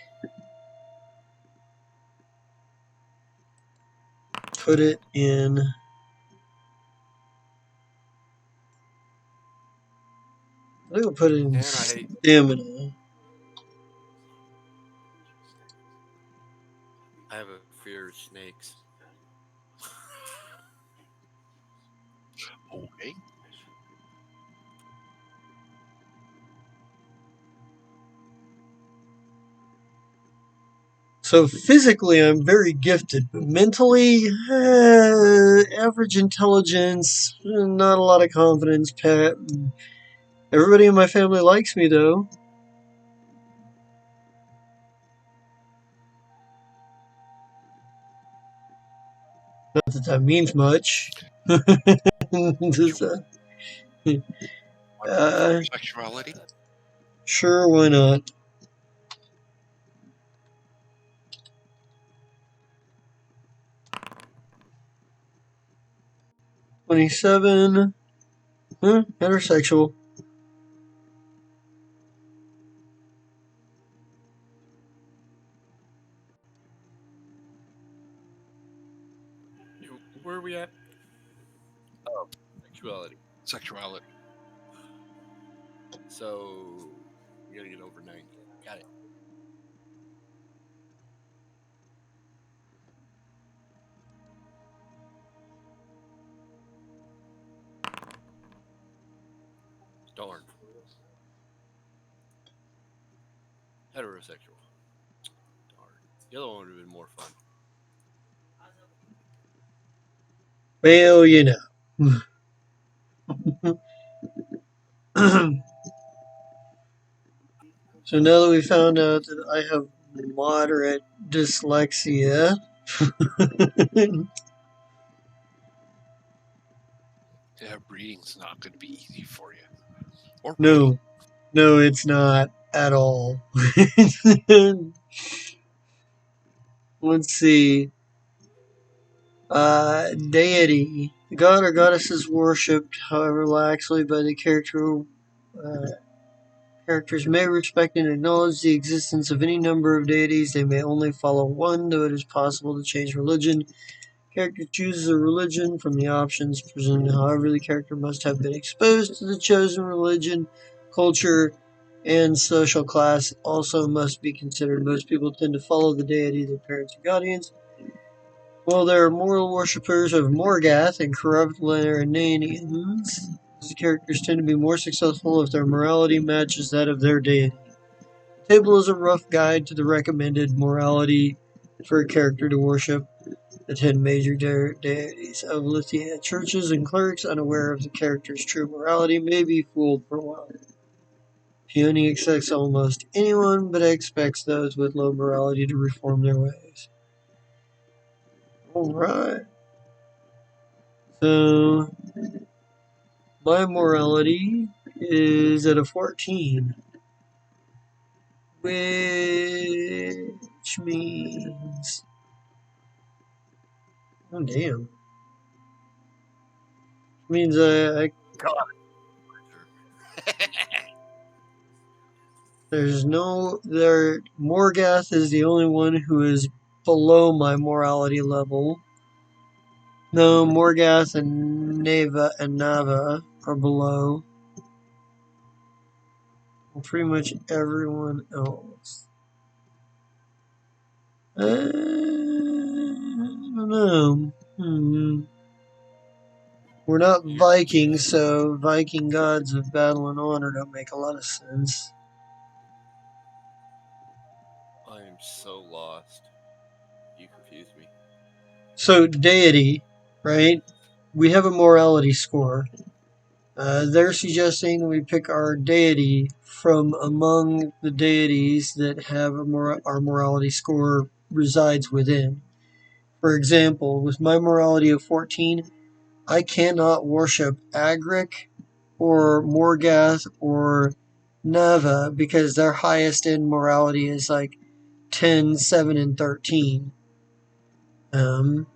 put it in. I think we'll put it in Dan, I hate. stamina. I have a fear of snakes. Okay. So physically, I'm very gifted, but mentally, average intelligence, not a lot of confidence. Everybody in my family likes me, though. Not that that means much. Just, You want to roll for your uh, sexuality? sure, why not? 27. Heterosexual. Where are we at? Oh, sexuality. Sexuality. So you gotta get over 90. Got it. Darn. Heterosexual. Darn. The other one would have been more fun. Well, you know. So now that we found out that I have moderate dyslexia, Yeah, breeding's not going to be easy for you. Or writing. no, no, it's not at all. Let's see. Deity. The god or goddess is worshipped, however laxly, by the character. Uh, Characters may respect and acknowledge the existence of any number of deities. They may only follow one, though it is possible to change religion. Character chooses a religion from the options presented. However, the character must have been exposed to the chosen religion. Culture and social class also must be considered. Most people tend to follow the deity of their parents or guardians, while there are moral worshippers of Morgath and corrupt Larananians. These characters tend to be more successful if their morality matches that of their deity. The table is a rough guide to the recommended morality for a character to worship. The 10 major deities of Lithia. Churches and clerics unaware of the character's true morality may be fooled for a while. He only accepts almost anyone, but expects those with low morality to reform their ways. Alright. So, my morality is at a 14. Which means. Oh, damn. Means I God. there's no there. Morgath is the only one who is below my morality level. No, Morgath and Nava are below. Well, pretty much everyone else. I don't know. We're not You're Vikings, so Viking gods of battle and honor don't make a lot of sense. I am so lost. You confuse me. So deity, right? We have a morality score. They're suggesting we pick our deity from among the deities that have our morality score resides within. For example, with my morality of 14, I cannot worship Agric or Morgath or Nava because their highest in morality is like 10, 7, and 13. Um,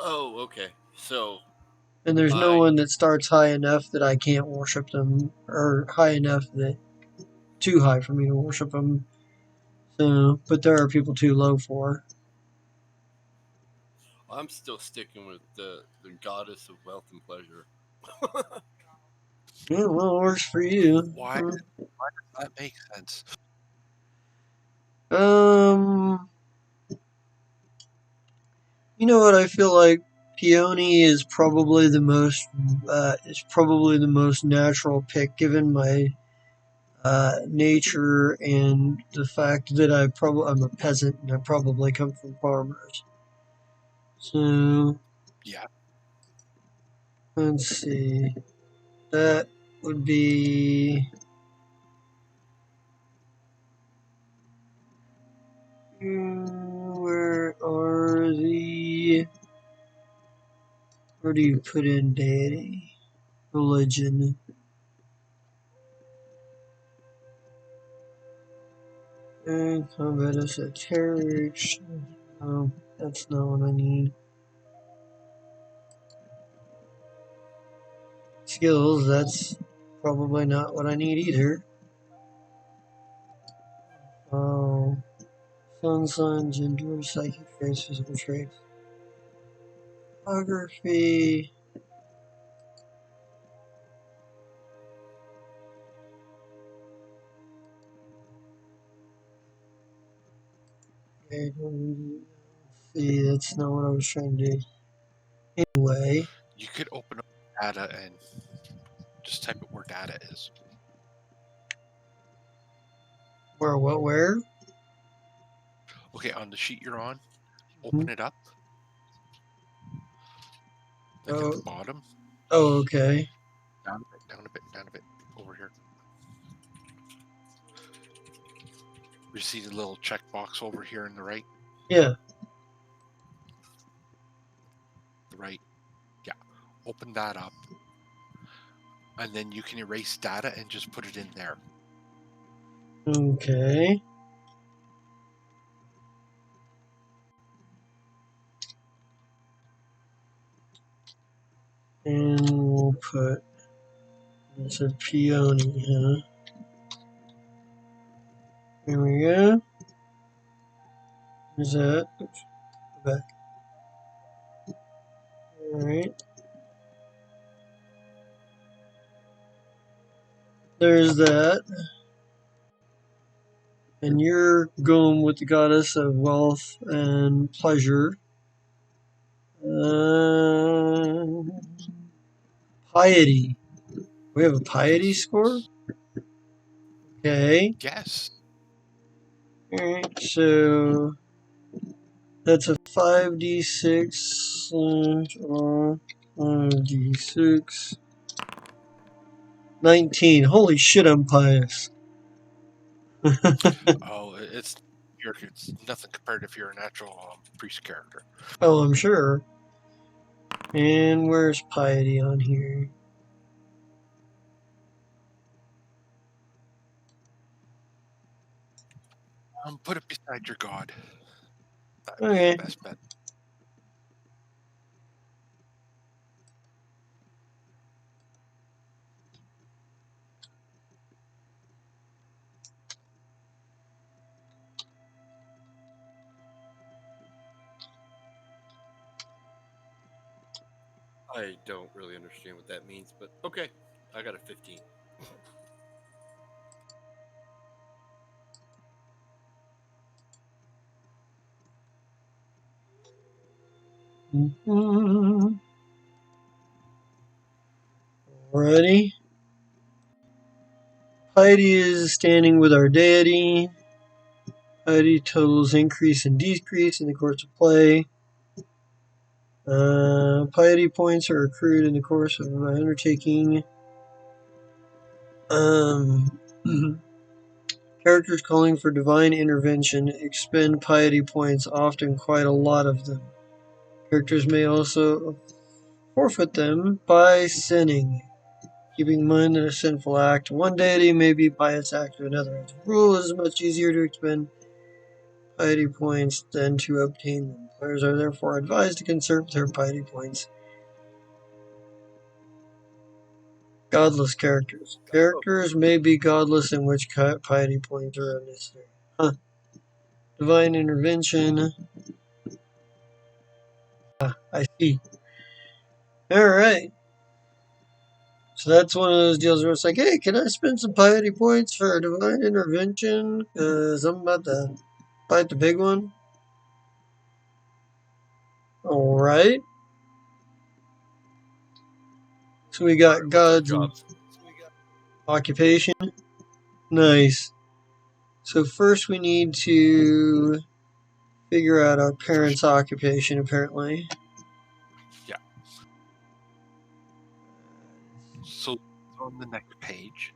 Oh, okay. So And there's no I one that starts high enough that I can't worship them, or high enough that too high for me to worship them. So, but there are people too low for. I'm still sticking with the goddess of wealth and pleasure. Yeah, well, it works for you. Why does that make sense? Um, you know what? I feel like peony is probably the most natural pick given my nature and the fact that I'm a peasant and I probably come from farmers. So Yeah. let's see. That would be. Where are the. Where do you put in deity? Religion. And combat esoteric. No, that's not what I need. Skills, that's probably not what I need either. Oh. Sun sign, gender, psychic traits, physical traits. Photography. Okay, see, that's not what I was trying to do. Anyway, You could open up data and just type it where data is. where? Okay, on the sheet you're on, Mm-hmm. open it up. Like at the bottom. Oh, okay. Down a bit. Over here. You see the little checkbox over here in the right? Yeah. The right. Yeah. Open that up. And then you can erase data and just put it in there. Okay. And we'll put, it's a peony, huh? Here we go. There's that. Oops. Go back. Alright. There's that. And you're going with the goddess of wealth and pleasure. Piety. We have a piety score? Okay. Yes. Alright, so that's a 5d6 5d6. 19. Holy shit, I'm pious. Oh, it's nothing compared if you're a natural priest character. Oh, I'm sure. And where's piety on here? Put it beside your god. That would be Okay. the best bet. I don't really understand what that means, but okay. I got a 15. Alrighty. Piety is standing with our deity. Piety totals increase and decrease in the course of play. Piety points are accrued in the course of my undertaking. Characters calling for divine intervention expend piety points, often quite a lot of them. Characters may also forfeit them by sinning. Keeping in mind that a sinful act to one deity may be pious act to another. As a rule, it is much easier to expend piety points than to obtain them. Players are therefore advised to conserve their piety points Godless characters. Characters may be godless in which piety points are unnecessary. Huh. Divine intervention. I see. Alright. So that's one of those deals where it's like, hey, can I spend some piety points for divine intervention? Because I'm about to fight the big one. Alright. So we got What's our gods and jobs? occupation. Nice. So first we need to figure out our parents' occupation, apparently. Yeah. So on the next page.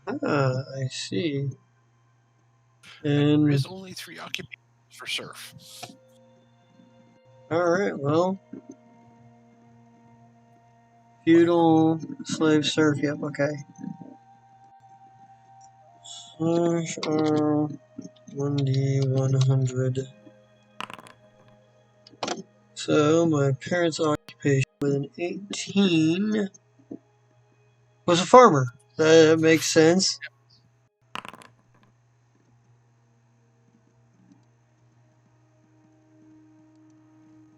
Ah, I see. And there And is only 3 occupations for serf. alright, well. Feudal, slave, serf, yep, okay. Slash R 1D100. So my parents' occupation with an 18 was a farmer. That makes sense.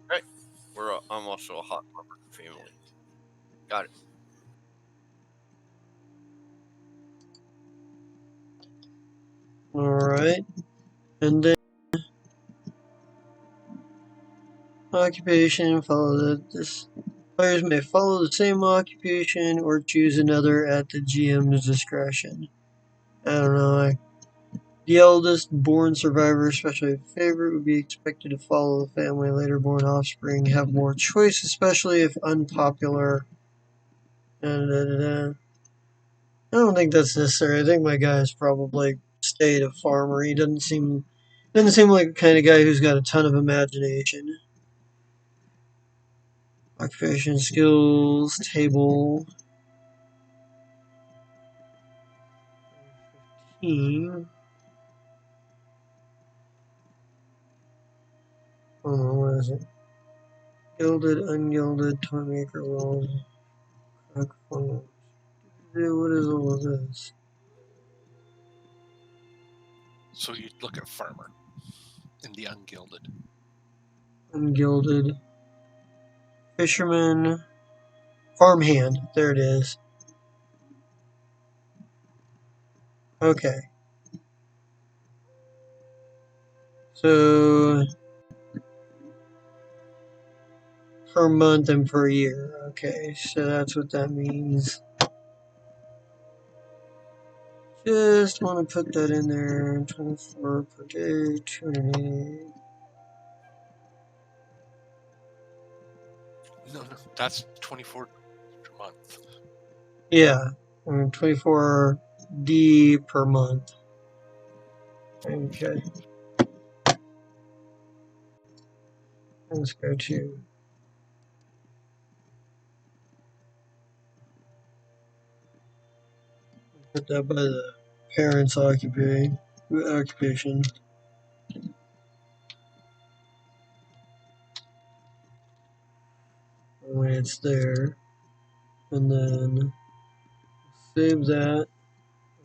Right. I'm also a hot farmer family. Got it. Alright. And then occupation, follow this. Players may follow the same occupation or choose another at the GM's discretion. I don't know. The eldest born survivor, especially a favorite, would be expected to follow the family. Later born offspring have more choice, especially if unpopular. I don't think that's necessary. I think my guy's probably stayed a farmer. He doesn't seem like the kind of guy who's got a ton of imagination. Occupation skills table. 15. Oh, what is it? Gilded, ungilded, toymaker rolls. What is all of this? So you look at farmer in the ungilded. Ungilded. Fisherman. Farmhand. There it is. Okay. So per month and per year. Okay, so that's what that means. Just want to put that in there. 24 per day, 280. No, that's 24 per month. Yeah, 24D per month. Okay. Let's go to put that by the parents' occupation. When it's there. And then save that.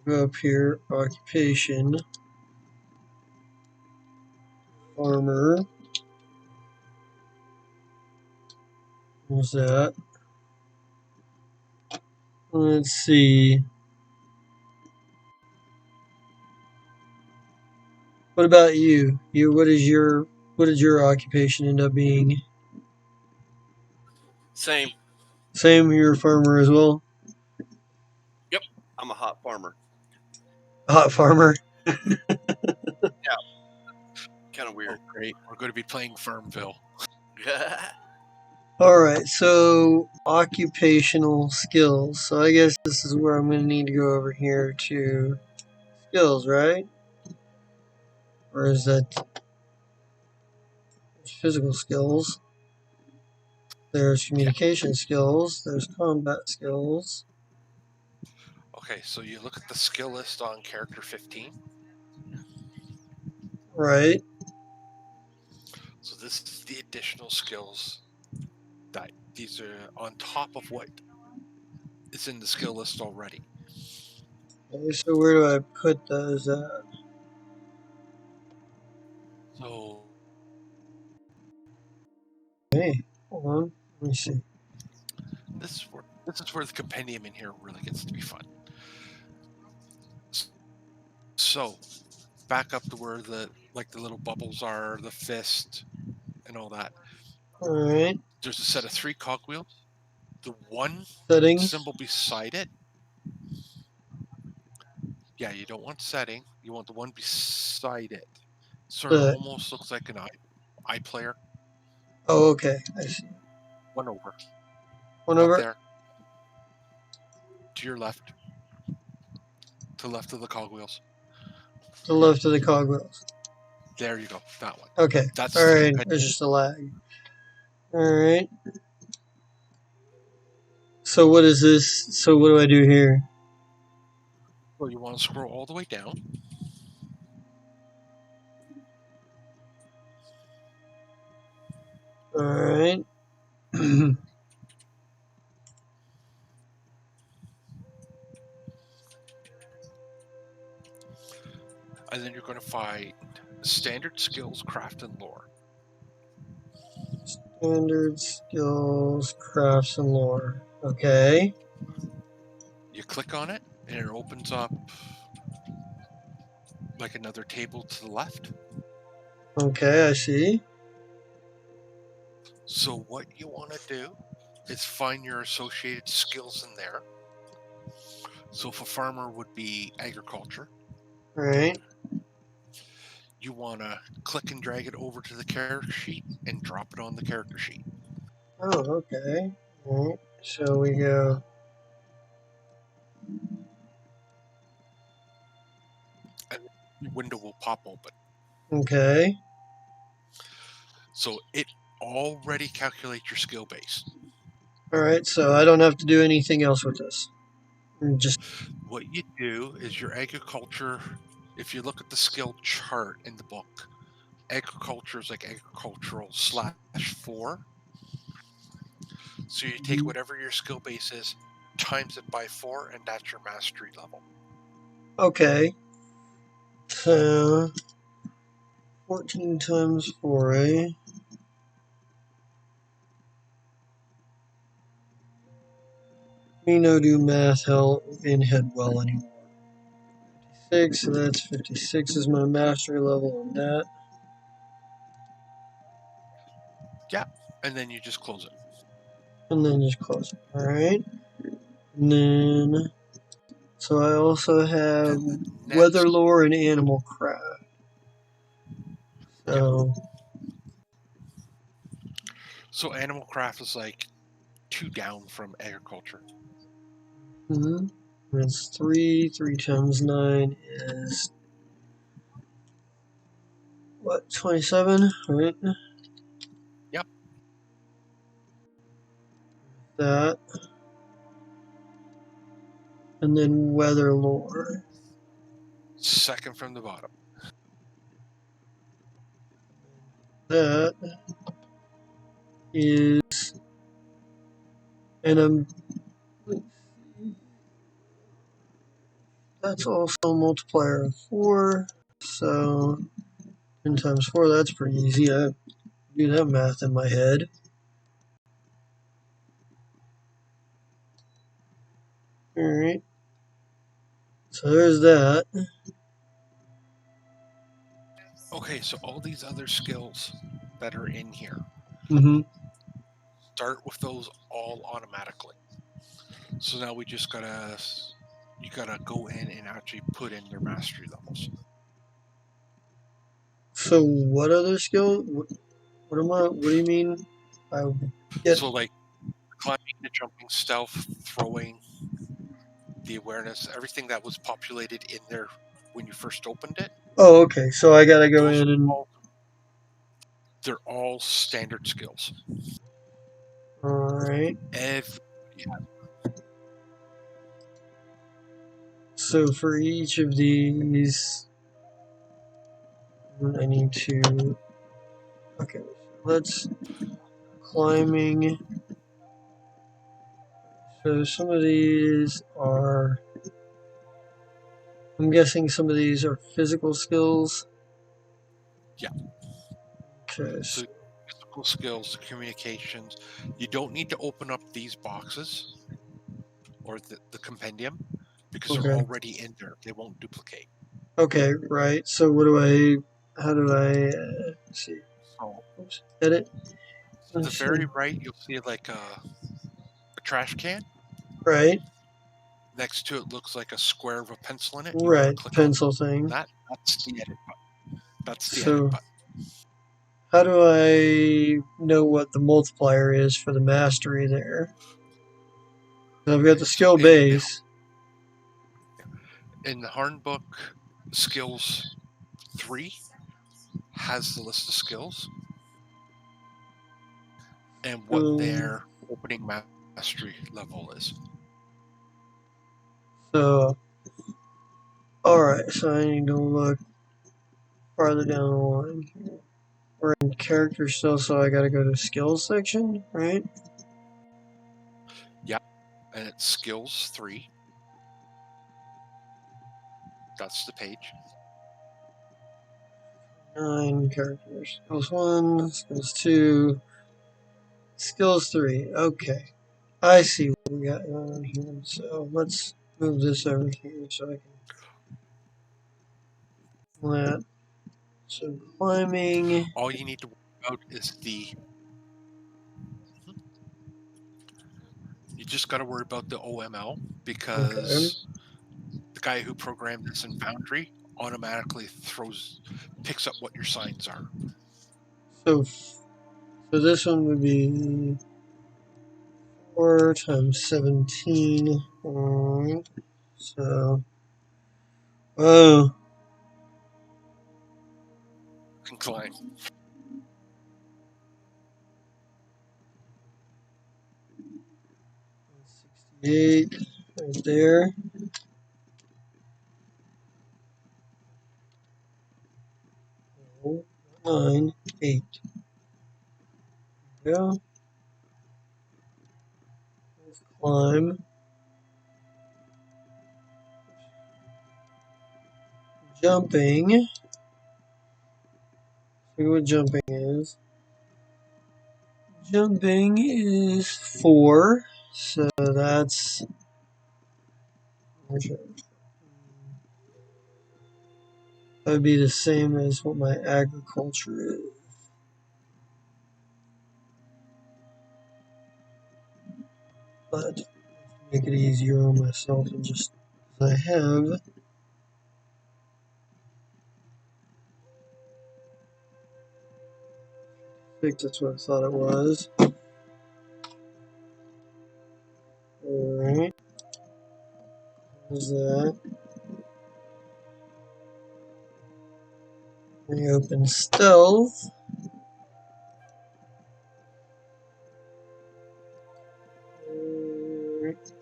Go up here, occupation, farmer. What's that? Let's see. What about you? What did your occupation end up being? Same. Same, you're a farmer as well? Yep. I'm a hot farmer. Hot farmer. Yeah. Kind of Oh, weird. great. We're going to be playing Farmville. Alright, so occupational skills. So I guess this is where I'm going to need to go over here to skills, right? Or is that physical skills? There's communication skills. There's combat skills. Okay, so you look at the skill list on character 15. Right. So this is the additional skills that These are on top of what is in the skill list already. Okay, so where do I put those at? So Hey, hold on. Let me see. this is where the compendium in here really gets to be fun. So back up to where the little bubbles are, the fist, and all that. Alright. There's a set of 3 cogwheels. The one Settings. symbol beside it. Yeah, you don't want setting. You want the one beside it. Sort of The almost looks like an iPlayer. Oh, okay. I see. One over. One Up over there. To your left. To the left of the cogwheels. to the left of the cogwheels. There you go. That one. Okay. That's the Alright. compendium. There's just a lag. Alright. So what is this? So what do I do here? So you want to scroll all the way down. Alright. And then you're going to find standard skills, craft, and lore. Standard skills, crafts, and lore. Okay. You click on it, and it opens up like another table to the left. Okay, I see. So what you want to do is find your associated skills in there. So if a farmer would be agriculture, Alright. you want to click and drag it over to the character sheet and drop it on the character sheet. Oh, okay. Alright. So we go. And the window will pop open. Okay. So it already calculates your skill base. Alright, so I don't have to do anything else with this. Just What you do is your agriculture, if you look at the skill chart in the book, agriculture is like agricultural /4. So you take whatever your skill base is, times it by 4, and that's your mastery level. okay. So 14 times 4, eh? Me no do math hell in head well anymore. 56, so that's 56 is my mastery level on that. Yeah, and then you just close it. And then just close it. Alright. And then, so I also have Then the weather next, lore and animal craft. So, so animal craft is like 2 down from agriculture. that's 3. 3 times 9 is, what, 27? Right? Yep. That. And then weather lore. Second from the bottom. That is, and that's also a multiplier of 4. So 10 times 4, that's pretty easy. I do that math in my head. Alright. So there's that. Okay, so all these other skills that are in here, start with those all automatically. So now we just you gotta go in and actually put in their mastery levels. So what other skill? What do you mean? I get. So like climbing, the jumping, stealth, throwing, the awareness, everything that was populated in there when you first opened it. Oh, okay. So I gotta go Those in and. They're all standard skills. Alright. Every So for each of these, I need to. Okay. Let's climbing. So some of these are, I'm guessing some of these are physical skills. Yeah. Okay. So physical skills, communications. You don't need to open up these boxes or the compendium because they're Okay. already in there. They won't duplicate. Okay. Right. So what do I? How do I? Let's see. So Oops. Edit. to the Let's see. very right, you'll see like a trash can. Right. Next to it looks like a square with a pencil in it. You want to Right. click on Pencil thing. that. That's the edit button. That's the edit So button. how do I know what the multiplier is for the mastery there? I've got the So skill base. in the Hornbook, skills 3 has the list of skills and what So, their opening mastery level is. so all right. So I need to look farther down the line. We're in character still, so I got to go to skills section, right? Yeah, and it's skills 3. That's the page. 9 characters. Skills 1, skills 2, skills 3. Okay. I see what we got going on here. So let's move this over here so I can that. So climbing. All you need to worry about is you just got to worry about the OML Okay. because the guy who programmed this in Foundry automatically picks up what your signs are. So so this one would be 4 times 17. So oh, Incline. 68 right there. 9, 8. There we go. Let's climb. Jumping. See what jumping is. Jumping is 4. So that's that would be the same as what my agriculture is. But to make it easier on myself and just as I have. I think that's what I thought it was. Alright. There's that. Reopen stealth. Oops.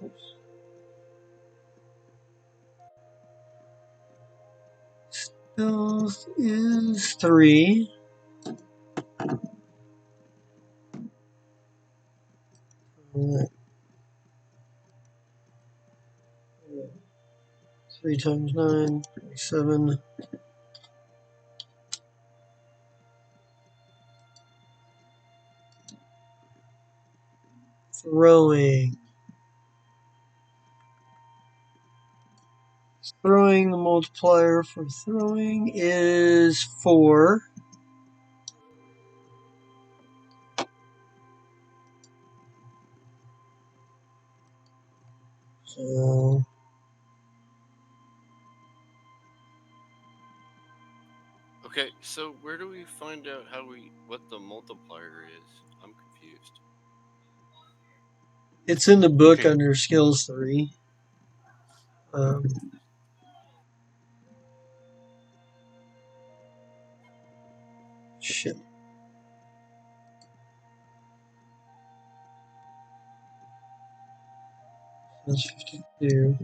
Stealth is 3. Alright. 3 times 9, 27. Throwing. Throwing, the multiplier for throwing is 4. So Okay, so where do we find out what the multiplier is? I'm confused. it's in the book Okay, under skills 3. Um, shit. That's 52.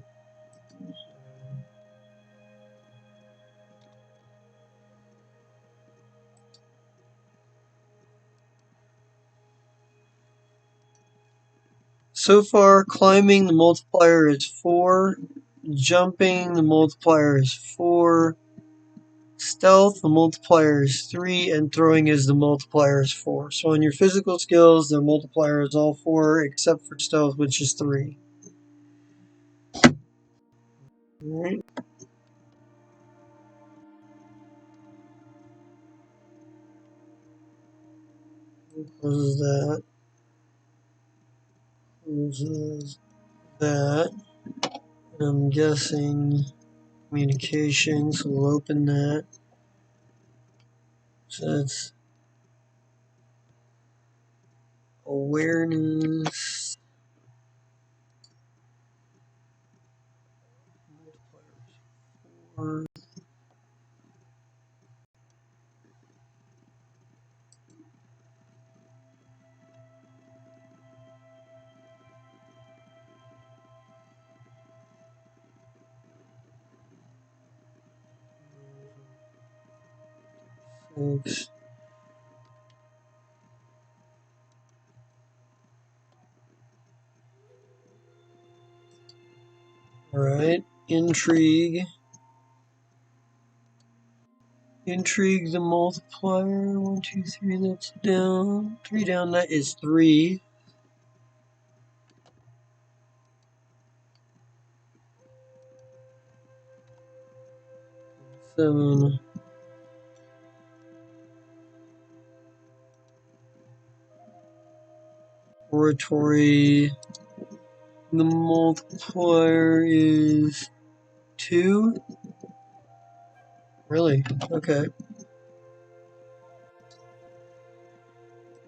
So far, climbing, the multiplier is 4. Jumping, the multiplier is 4. Stealth, the multiplier is 3. And throwing is the multiplier is 4. So on your physical skills, the multiplier is all 4 except for stealth, which is 3. Alright. Closes that. Closes that. And I'm guessing communications. We'll open that. So that's awareness. Multiplier 4. 6. Alright. Intrigue. Intrigue, the multiplier. 1, 2, 3, that's down. 3 down, that is 3. 7. Oratory. The multiplier is 2. Really? Okay.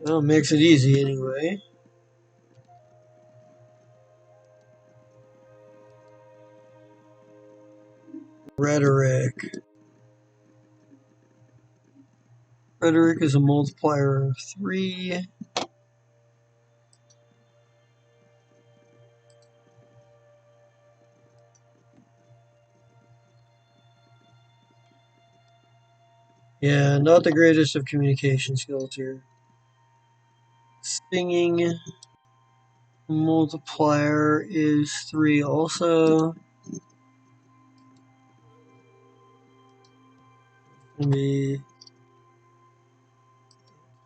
Well, makes it easy anyway. Rhetoric. Rhetoric is a multiplier of 3. Yeah, not the greatest of communication skills here. Singing multiplier is 3 also. Gonna be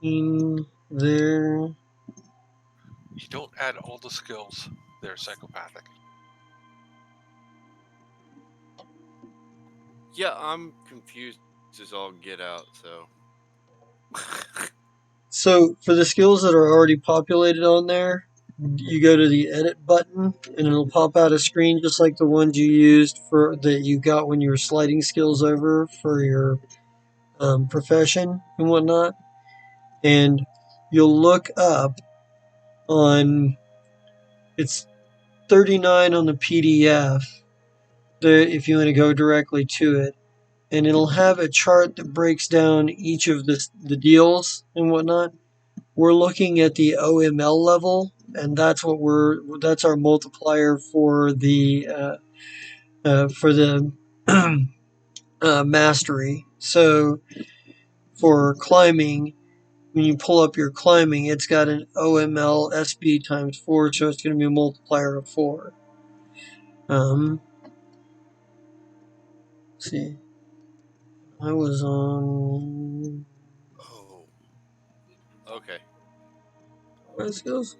in there. You don't add all the skills. They're psychopathic. Yeah, I'm confused as all get out, so. So for the skills that are already populated on there, you go to the edit button and it'll pop out a screen just like the ones you used for that you got when you were sliding skills over for your profession and whatnot. And you'll look up on it's 39 on the PDF if you want to go directly to it, and it'll have a chart that breaks down each of the deals and whatnot. We're looking at the OML level, and that's that's our multiplier for the mastery. So for climbing, when you pull up your climbing, it's got an OML SB times 4, so it's going to be a multiplier of 4. Let's see. I was on Oh. Okay. what skills?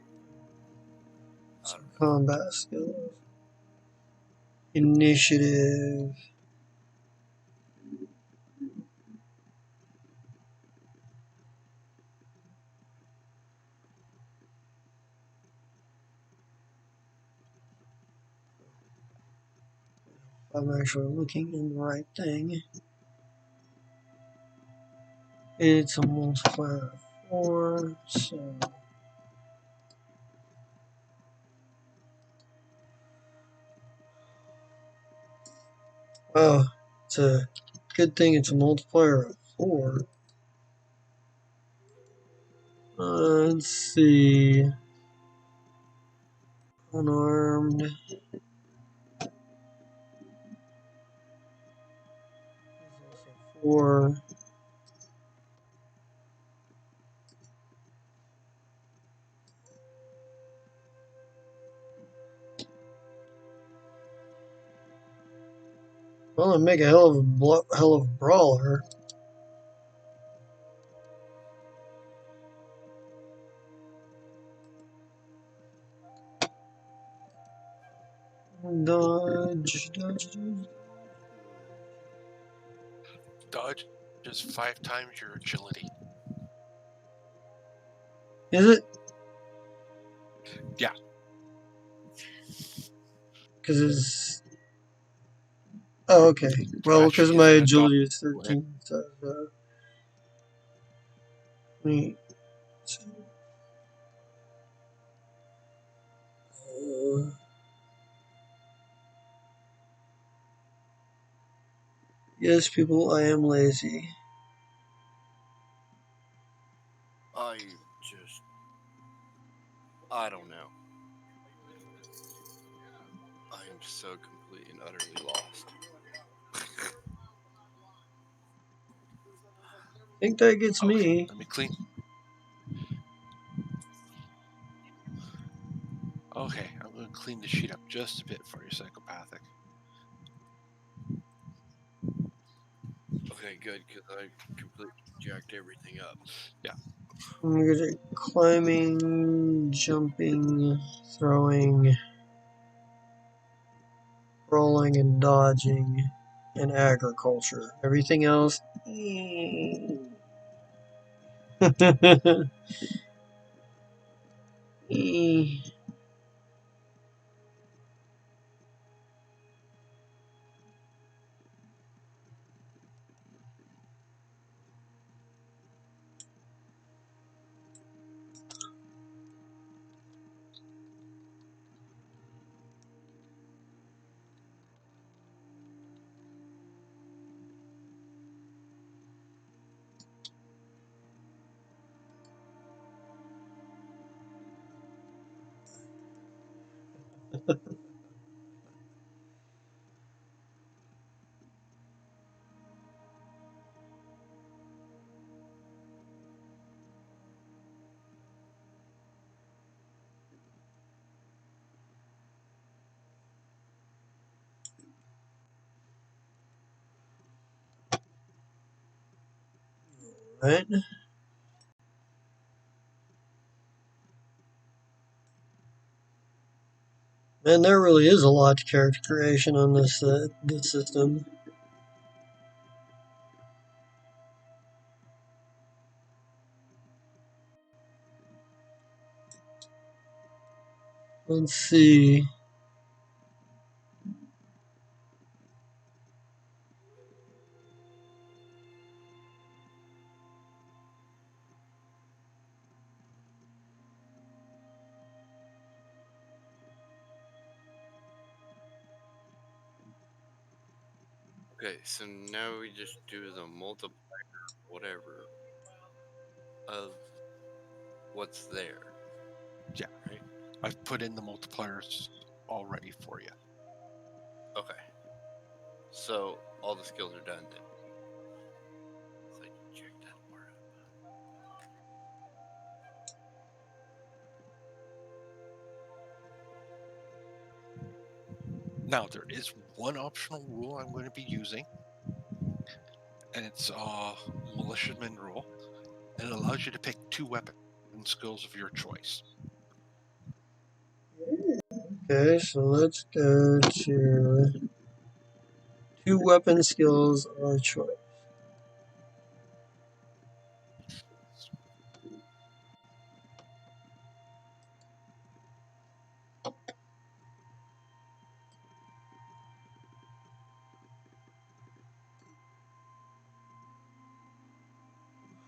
I don't know. Combat skills. Initiative. I'm actually looking in the right thing. It's a multiplier of 4, so oh, it's a good thing it's a multiplier of 4. Let's see. Unarmed. Is also 4. Well, it'd make a hell of a brawler. Dodge, dodge, dodge. Dodge is 5 times your agility. Is it? Yeah. Because it's. Oh, okay. Well, because Actually, my dodge. agility is Go ahead. 13. So, me. Yes, people, I am lazy. I don't know. I am so completely and utterly lost. I think that gets Okay, me. let me clean. Okay, I'm going to clean the sheet up just a bit for you, psychopathic. Okay, good, because I completely jacked everything up. Yeah. I'm good at climbing, jumping, throwing, rolling, and dodging, and agriculture. Everything else. Right? Man, there really is a lot to character creation on this system. Let's see. Okay, so now we just do the multiplier, whatever, of what's there. Yeah. Right? I've put in the multipliers already for you. Okay. So all the skills are done then. So I check that part Now, there is one optional rule I'm going to be using, and it's militiaman rule. And it allows you to pick 2 weapon skills of your choice. Okay, so let's go to 2 weapon skills or choice.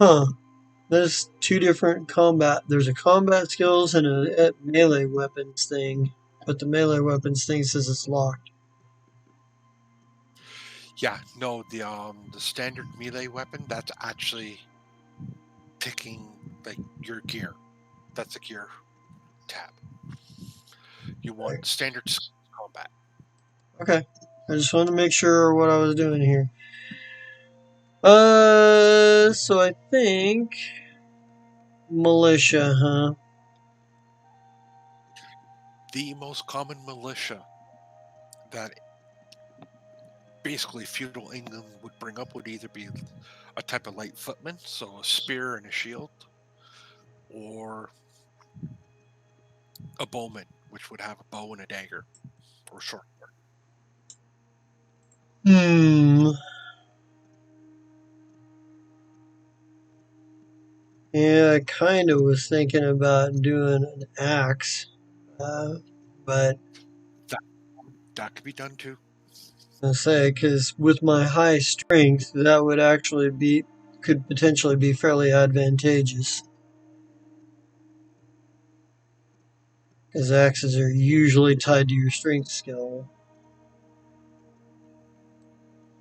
Huh. There's 2 different combat. There's a combat skills and a melee weapons thing. But the melee weapons thing says it's locked. Yeah, no, the standard melee weapon, that's actually picking like your gear. That's a gear tab. You want standard combat. Okay. I just wanted to make sure what I was doing here. So I think militia, huh? The most common militia that basically feudal England would bring up would either be a type of light footman, so a spear and a shield, or a bowman, which would have a bow and a dagger, or short sword. Hmm. Yeah, I kind of was thinking about doing an axe, but That that could be done too. I say because with my high strength, that would actually could potentially be fairly advantageous. Because axes are usually tied to your strength skill.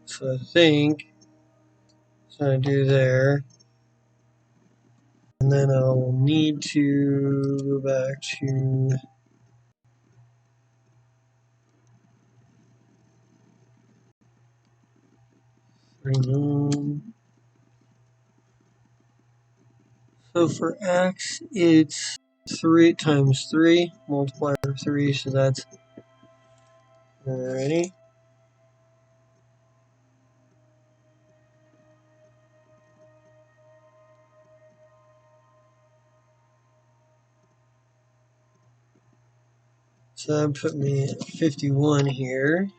So I think so I do there. And then I'll need to go back to so for axe, it's 3 times 3, multiplier of 3, so that's alrighty. So that put me at 51 here.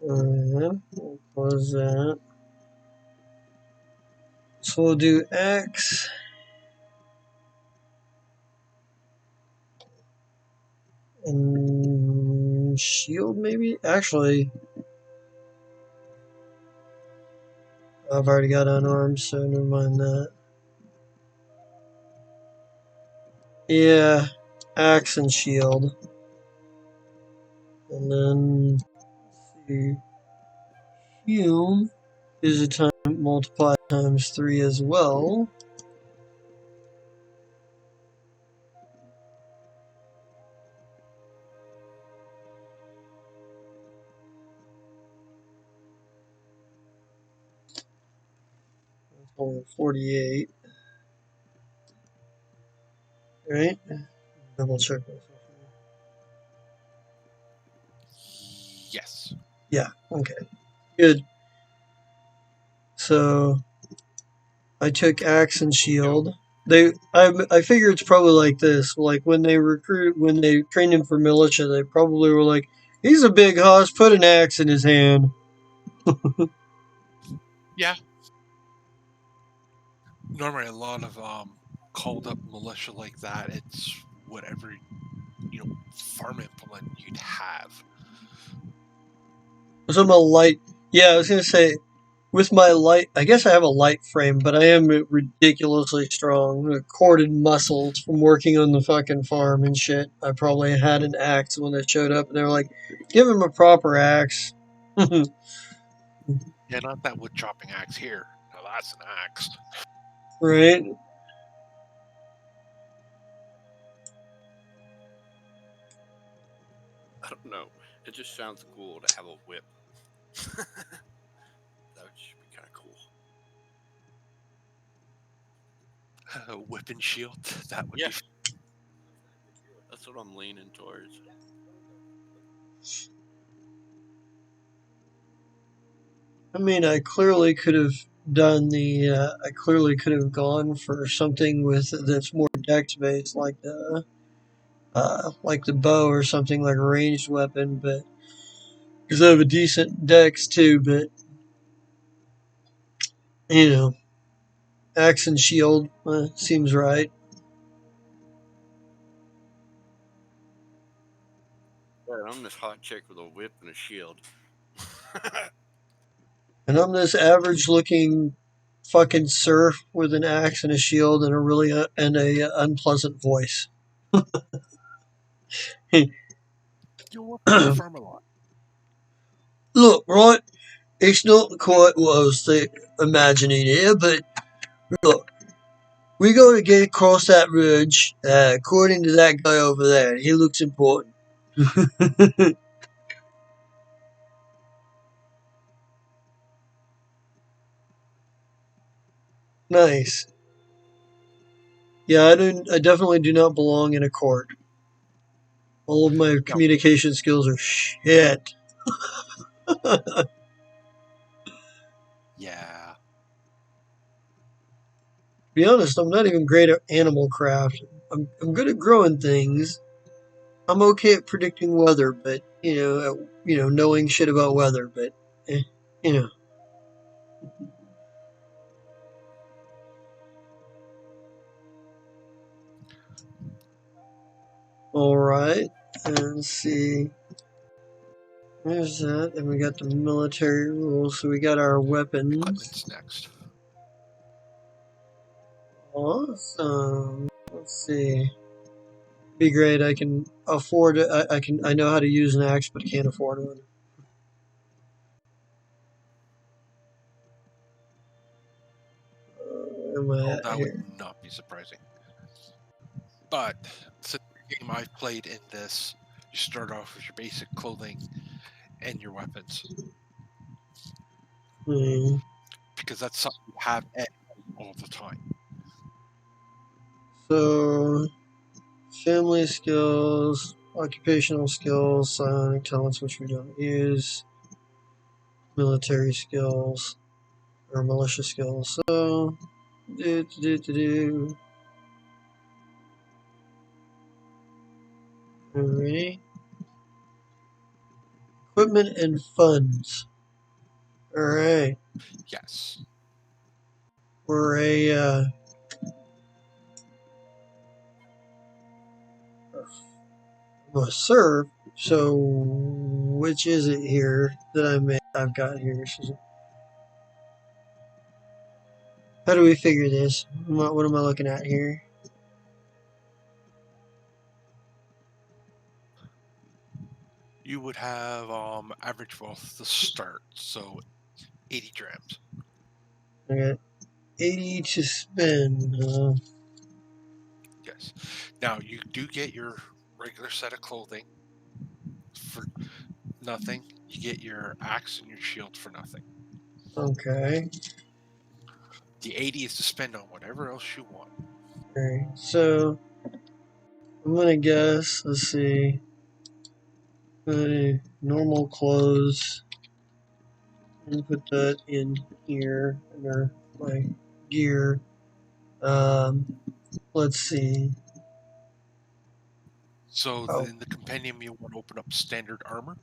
We'll close that. So we'll do axe. And shield, maybe? Actually, I've already got unarmed, so never mind that. Yeah, axe and shield. And then, let's see, heal is a time multiplied times 3 as well. That's only 48. Right? Double check myself. Yes. Yeah, okay. Good. So I took axe and shield. I figure it's probably like this. Like when they trained him for militia, they probably were like, "He's a big hoss. Put an axe in his hand." Yeah. Normally, a lot of called up militia like that. It's whatever farm implement you'd have. So I'm a light. Yeah, I was gonna say with my light. I guess I have a light frame, but I am ridiculously strong. Corded muscles from working on the fucking farm and shit. I probably had an axe when they showed up, and they were like, "Give him a proper axe." Yeah, not that wood chopping axe here. Now that's an axe. Right? I don't know. It just sounds cool to have a whip. That should be kind of cool. Whip and shield. That would Yeah, be. that's what I'm leaning towards. I mean, I clearly could have done the. I clearly could have gone for something with that's more dex based, like the bow or something like a ranged weapon, but because I have a decent dex too. But you know, axe and shield seems right. Yeah, I'm this hot chick with a whip and a shield. And I'm this average looking fucking serf with an axe and a shield and a unpleasant voice. You work on the farm a lot. Look, right, it's not quite what I was imagining here, but look, we got to get across that ridge, according to that guy over there. He looks important. Nice. Yeah, I definitely do not belong in a court. All of my No, communication skills are shit. Yeah. To be honest, I'm not even great at animal craft. I'm good at growing things. I'm okay at predicting weather, but knowing shit about weather, but you know. All right, and let's see. There's that, and we got the military rules. So we got our weapons. Equipment's next. Awesome. Let's see. Be great. I can afford it. I know how to use an axe, but I can't afford one. Where am I Oh, at that here? would not be surprising. But since the game I've played in this, you start off with your basic clothing and your weapons. Because that's something you have at all the time. So, family skills, occupational skills, psionic talents, which we don't use, military skills, or militia skills. So, Alrighty. Equipment and funds. Alright. Yes. We're a serve. So, which is it here that I've got here? How do we figure this? What am I looking at here? You would have average wealth to start, so 80 drams. I got 80 to spend. Yes. Now you do get your regular set of clothing for nothing. You get your axe and your shield for nothing. Okay. The 80 is to spend on whatever else you want. Alright. So, I'm gonna guess. Let's see. Normal clothes. And put that in here under my gear. Let's see. So Oh, in the compendium, you want to open up standard armor.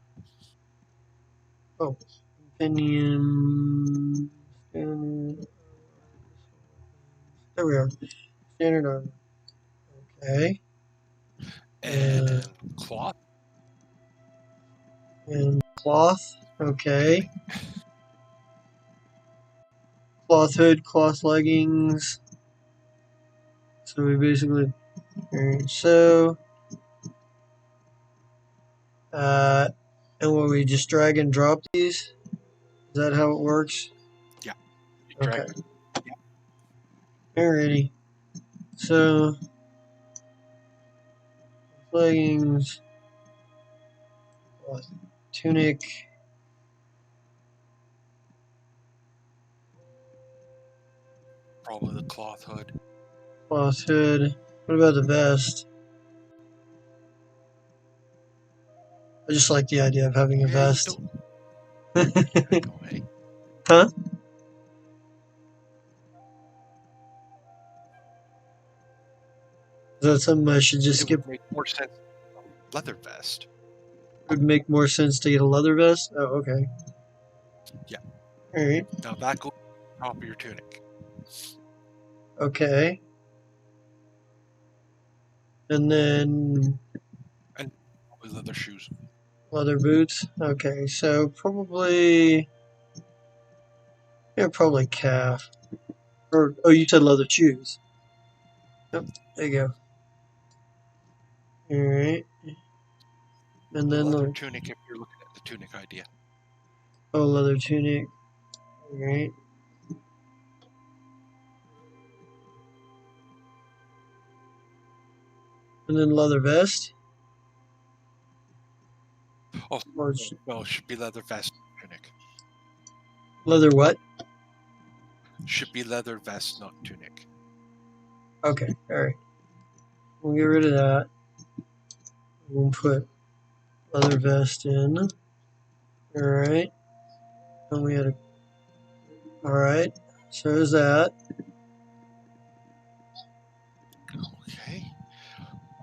opinion. Standard. There we are. Standard armor. Okay. And then cloth. And cloth. Okay. Cloth hood, cloth leggings. So we basically. Alright, so. And will we just drag and drop these? Is that how it works? Yeah. You Okay. drag. Alrighty. So. Leggings. Tunic. Probably the cloth hood. Cloth hood. What about the vest? I just like the idea of having a Yeah, you vest. don't. I know, hey. Huh? Is that something I should just It skip? would make more sense. Leather vest. Would make more sense to get a leather vest? Oh, okay. Yeah. Alright. Now that goes on top of your tunic. Okay. And then And probably leather shoes. leather boots. Okay, so probably. Yeah, probably calf. Or, oh, you said leather shoes. Yep, there you go. Alright. And The then leather the tunic if you're looking at the tunic idea. leather tunic. Alright. And then leather vest. Oh, Or well, it should be leather vest tunic. leather what? Should be leather vest, not tunic. Okay, alright. We'll get rid of that. We'll put leather vest in. Alright. And we had a. Alright. So there's that. Okay.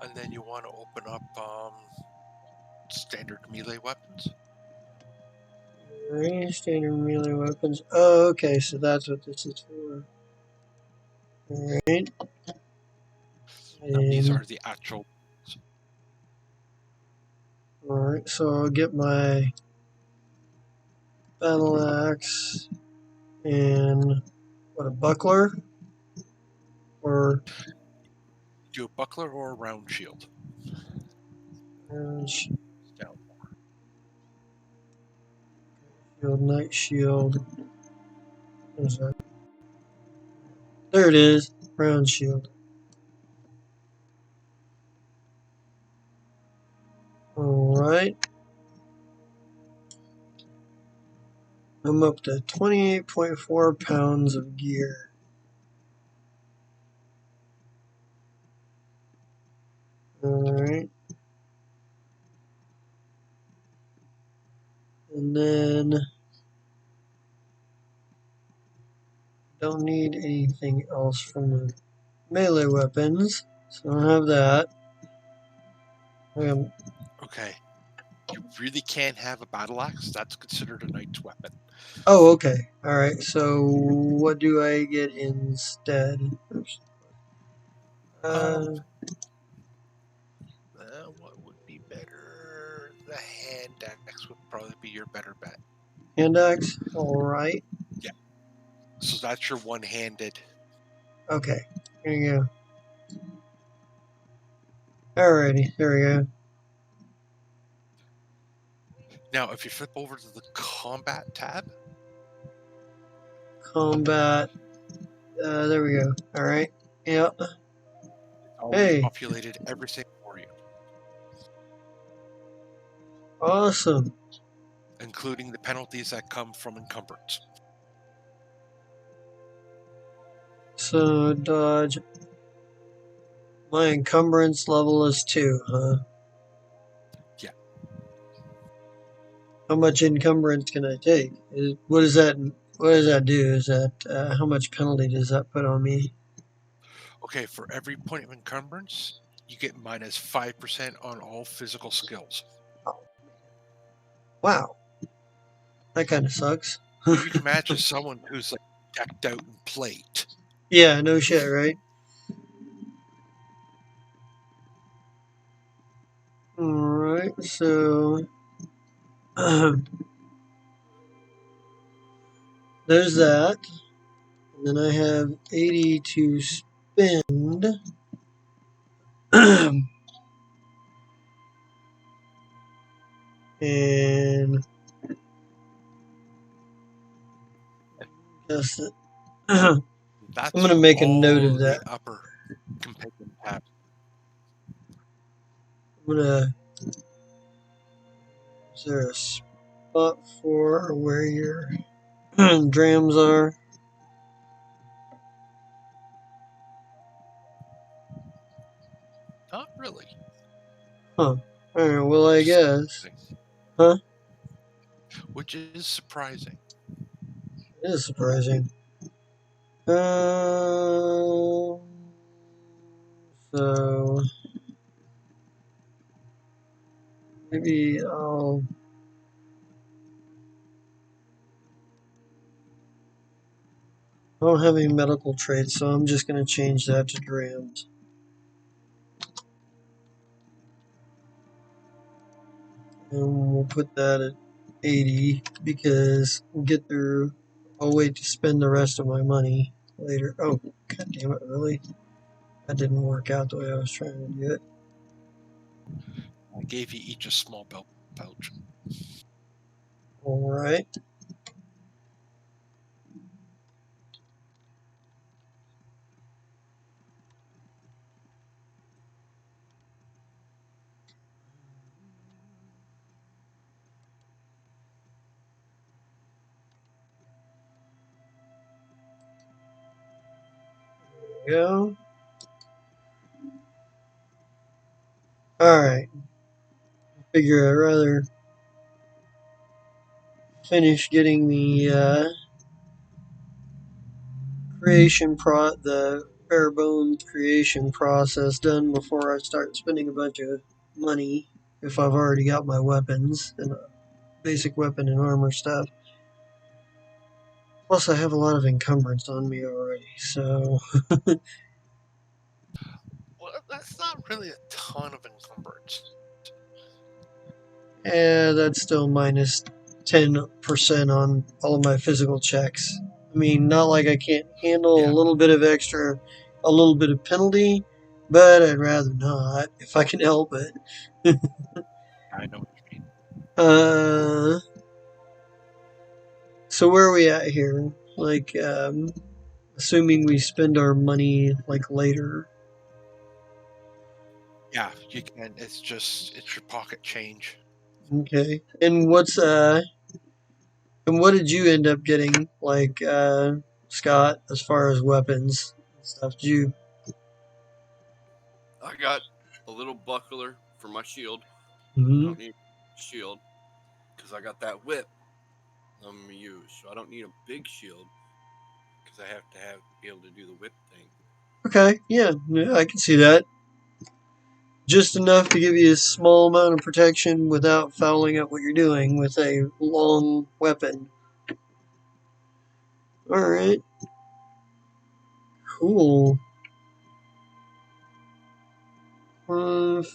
And then you want to open up standard melee weapons. Alright. Standard melee weapons. Oh, okay. So that's what this is for. Alright. Now these And. are the actual. Alright. So I'll get my battle axe and. What, a buckler? Or. Do a buckler or a round shield. Shield, Down. knight shield. What is that? There it is. Round shield. Alright. I'm up to 28.4 pounds of gear. Alright. And then don't need anything else from the melee weapons. So I don't have that. Okay. You really can't have a battle axe. That's considered a knight's weapon. Oh, okay. Alright, so what do I get instead? What would be better? The hand axe would probably be your better bet. Hand axe? Alright. Yeah. So that's your one-handed. Okay. Here you go. Alrighty, there we go. Now, if you flip over to the combat tab. Combat. There we go. Alright. Yep. It's already Hey. populated everything for you. Awesome. Including the penalties that come from encumbrance. So, dodge. My encumbrance level is 2, huh? Yeah. How much encumbrance can I take? What does that do? Is that how much penalty does that put on me? Okay, for every point of encumbrance, you get minus 5% on all physical skills. Oh, wow. That kind of sucks. You can imagine someone who's like decked out in plate. Yeah, no shit, right? Alright, so there's that. And then I have 80 to spend. And guess that I'm That's gonna for make a note all of of the that. upper compendium tabs. I'm gonna. Is there a spot for where your drams are? Not really. Huh. Alright, well, I guess. Huh? Which is surprising. It is surprising. So. Maybe I'll. I don't have any medical traits, so I'm just gonna change that to drams. And we'll put that at 80 because we'll get through. I'll wait to spend the rest of my money later. Oh, god damn it, really? That didn't work out the way I was trying to do it. I gave you each a small belt pouch. Alright. Go. Alright. Figure I'd rather finish getting the the bare bones creation process done before I start spending a bunch of money if I've already got my weapons and basic weapon and armor stuff. Plus, I have a lot of encumbrance on me already, so Well, that's not really a ton of encumbrance. yeah, that's still minus 10% on all of my physical checks. I mean, not like I can't handle a Yeah, little bit of extra, a little bit of penalty, but I'd rather not if I can help it. I know what you mean. uh, so where are we at here? Like, assuming we spend our money like later. Yeah, you can. It's your pocket change. Okay. And what did you end up getting, like, Scott, as far as weapons and stuff? Did you? I got a little buckler for my shield. I Mhm. don't need a shield because I got that whip I'm gonna use. So I don't need a big shield because I have to be able to do the whip thing. Okay, yeah, I can see that. Just enough to give you a small amount of protection without fouling up what you're doing with a long weapon. Alright, cool.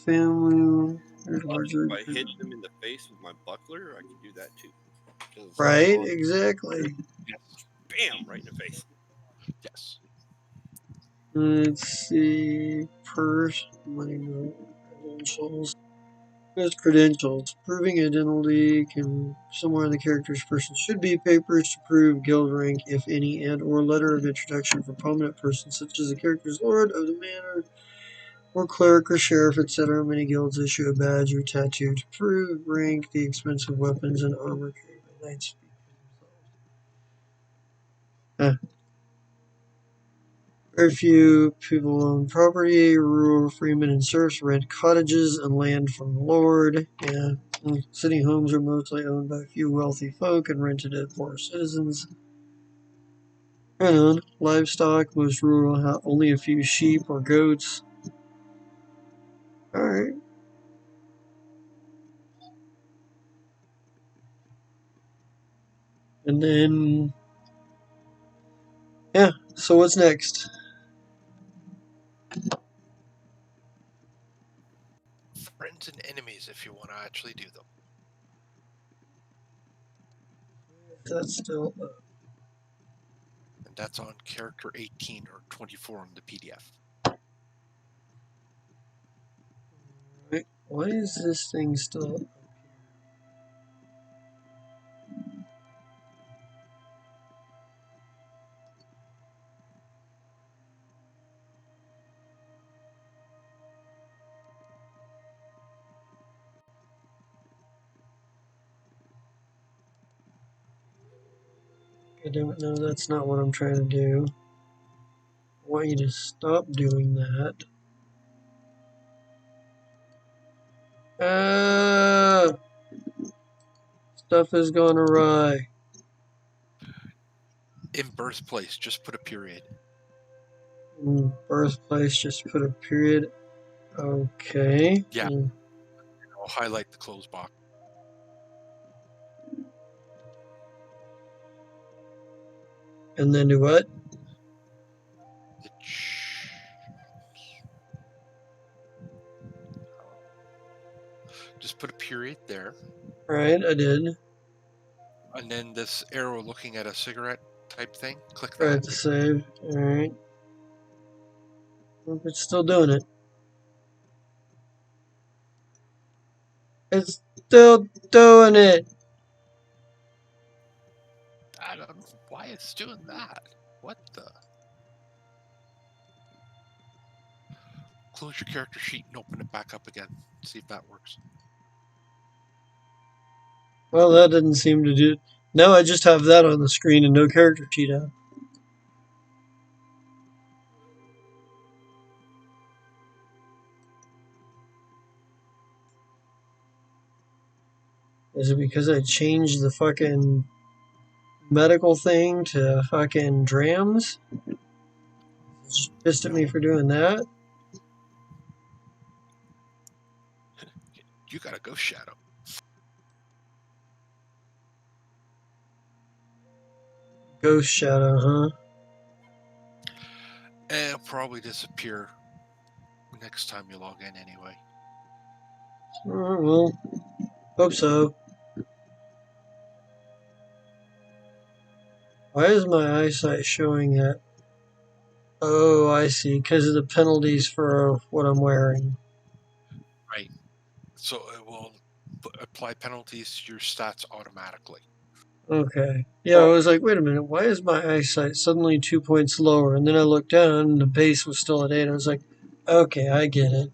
Family. Plus, if I hit them in the face with my buckler, I can do that too. Because it's all Right, on. exactly. Yes, Bam! Right in the face. yes. Let's see. Purse, money, credentials. There's credentials. Proving identity can somewhere the character's person should be papers to prove guild rank, if any, and or letter of introduction for prominent persons such as the character's lord of the manor or cleric or sheriff, etc. Many guilds issue a badge or tattoo to prove rank. The expensive weapons and armor carried by knights speak for themselves. Very few people own property. Rural freemen and serfs rent cottages and land from the lord. Yeah. City homes are mostly owned by a few wealthy folk and rented to poor citizens. Right on. Livestock, most rural, only a few sheep or goats. Alright. And then, yeah, so what's next? Friends and enemies if you want to actually do them. That's still And that's on character 18 or 24 on the PDF. right. Why is this thing still? I don't know, that's not what I'm trying to do. I want you to stop doing that. Stuff has gone awry. In birthplace, just put a period. Birthplace, just put a period. Okay. Yeah, I'll highlight the close box. And then do what? Just put a period there. Alright, I did. And then this arrow looking at a cigarette type thing, click Try that. to save. Alright. It's still doing it. It's still doing it. I don't know why it's doing that. What the? Close your character sheet and open it back up again. See if that works. Well, that didn't seem to do. Now I just have that on the screen and no character sheet up. Is it because I changed the fucking medical thing to fucking drams? Just pissed at me No, for doing that? you got a ghost shadow. Ghost shadow, huh? It'll probably disappear next time you log in anyway. Oh, well, hope so. Why is my eyesight showing it? Oh, I see. Because of the penalties for what I'm wearing. Right. So it will apply penalties to your stats automatically. Okay. Yeah, I was like, wait a minute, why is my eyesight suddenly 2 points lower? And then I looked down and the base was still at 8. I was like, okay, I get it.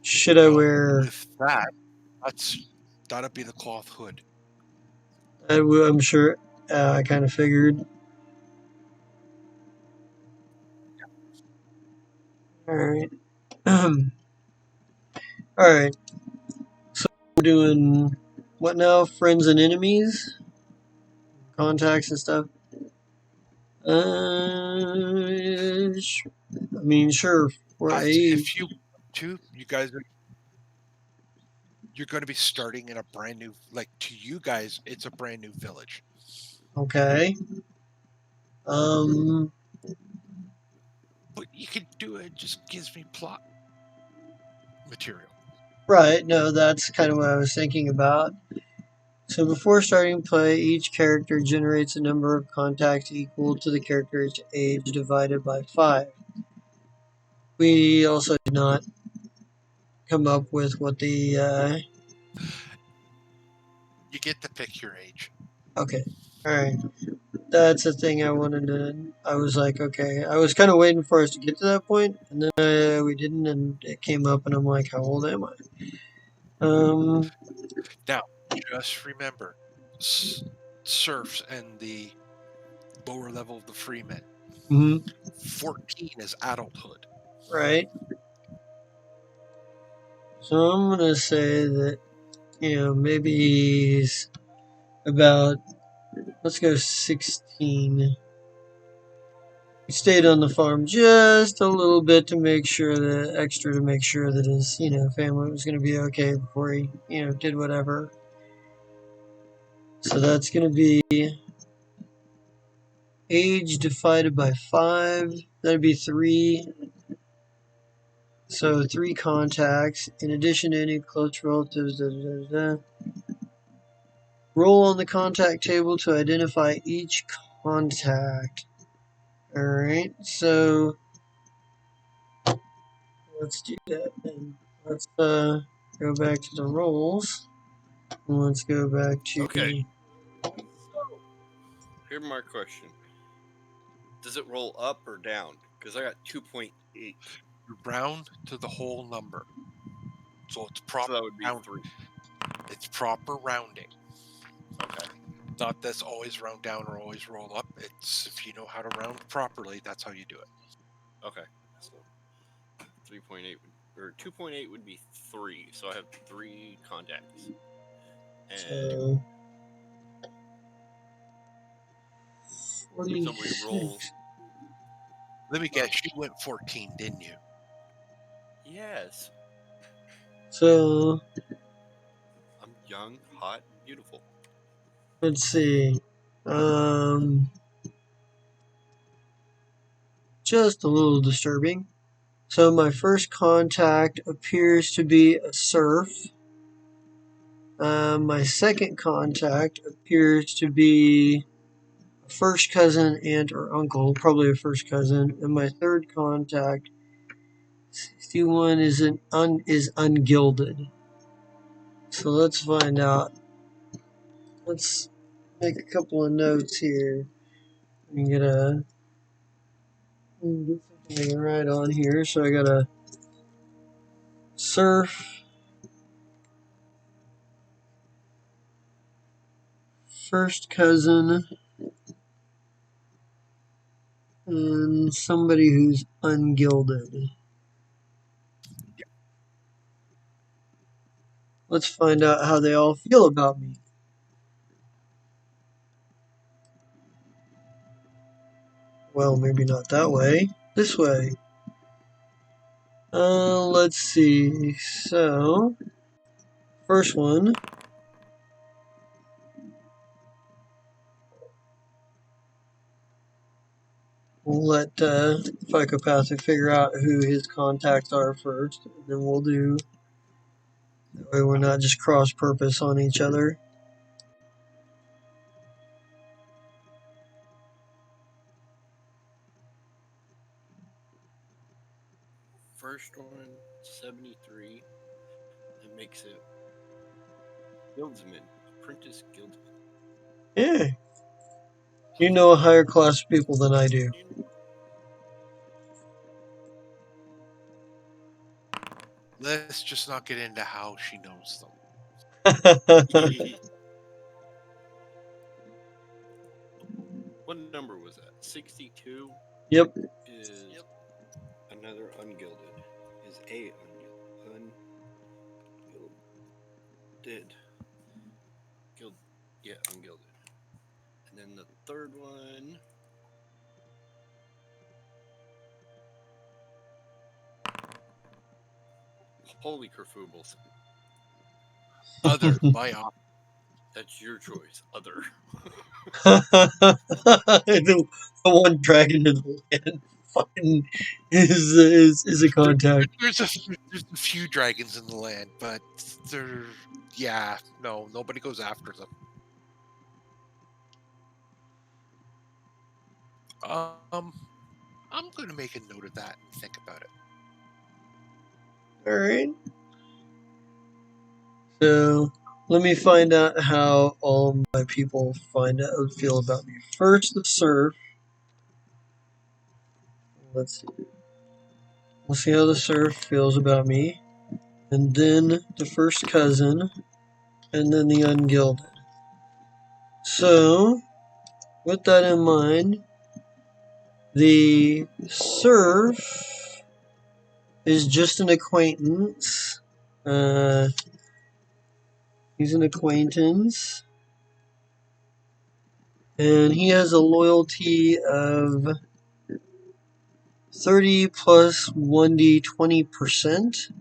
Should I Now, wear... with that, that'll be the cloth hood. I'm sure I kind of figured. Alright. Alright. So we're doing what now? Friends and enemies? Contacts and stuff? I mean, sure. For If age. you want to, you guys you're going to be starting in a brand new, like to you guys, it's a brand new village. Okay. But you could do it. Just gives me plot material. Right. No, that's kind of what I was thinking about. So before starting play, each character generates a number of contacts equal to the character's age divided by 5. We also did not come up with what the... You get to pick your age. Okay. Alright. That's the thing I wanted to... I was like, okay. I was kind of waiting for us to get to that point, and then we didn't, and it came up, and I'm like, how old am I? Now, just remember, serfs and the lower level of the freemen. mhm, 14 is adulthood. right. So I'm going to say that, maybe he's about... Let's go 16. He stayed on the farm just a little bit to make sure that his, family was going to be okay before he, did whatever. So that's going to be age divided by 5. That'd be 3. So 3 contacts. In addition to any close relatives, roll on the contact table to identify each contact. Alright, so let's do that then. Let's go back to the rolls. And let's go back to Okay. So, here's my question. Does it roll up or down? Because I got 2.8. You round to the whole number. So it's So proper that would be round, 3. it's proper rounding. Okay. Not that's always round down or always roll up. It's if you know how to round properly, that's how you do it. Okay. So 3.8 or 2.8 would be 3. So I have 3 contacts. And so so we 46. roll. Let me guess, you went 14, didn't you? Yes. So I'm young, hot, and beautiful. let's see. Just a little disturbing. So my first contact appears to be a serf. My second contact appears to be a first cousin, aunt, or uncle, probably a first cousin. And my third contact, 61, is ungilded. So let's find out. Let's make a couple of notes here. I'm gonna get something right on here. So I got a serf, first cousin, and somebody who's ungilded. Let's find out how they all feel about me. Well, maybe not that way. This way. Let's see. So, first one. We'll let Psychopathic figure out who his contacts are first, and then we'll do. That way we're not just cross purpose on each other. First one, 73. That makes it Guildsman, Apprentice Guildsman. Yeah. You know a higher class of people than I do. Let's just not get into how she knows them. What number was that? 62 Yep. is another ungilded. Is a ungilded. Ungilded. And then the third one. Holy kerfubles. Other, my op. That's your choice. Other. the one dragon in the land fucking is a contact. There's a few dragons in the land, but nobody goes after them. I'm going to make a note of that and think about it. All right. So let me find out how all my people feel about me. First, the serf. We'll see how the serf feels about me, and then the first cousin, and then the ungilded. So, with that in mind, the serf is just an acquaintance. He's an acquaintance. And he has a loyalty of 30 plus 1d 20%.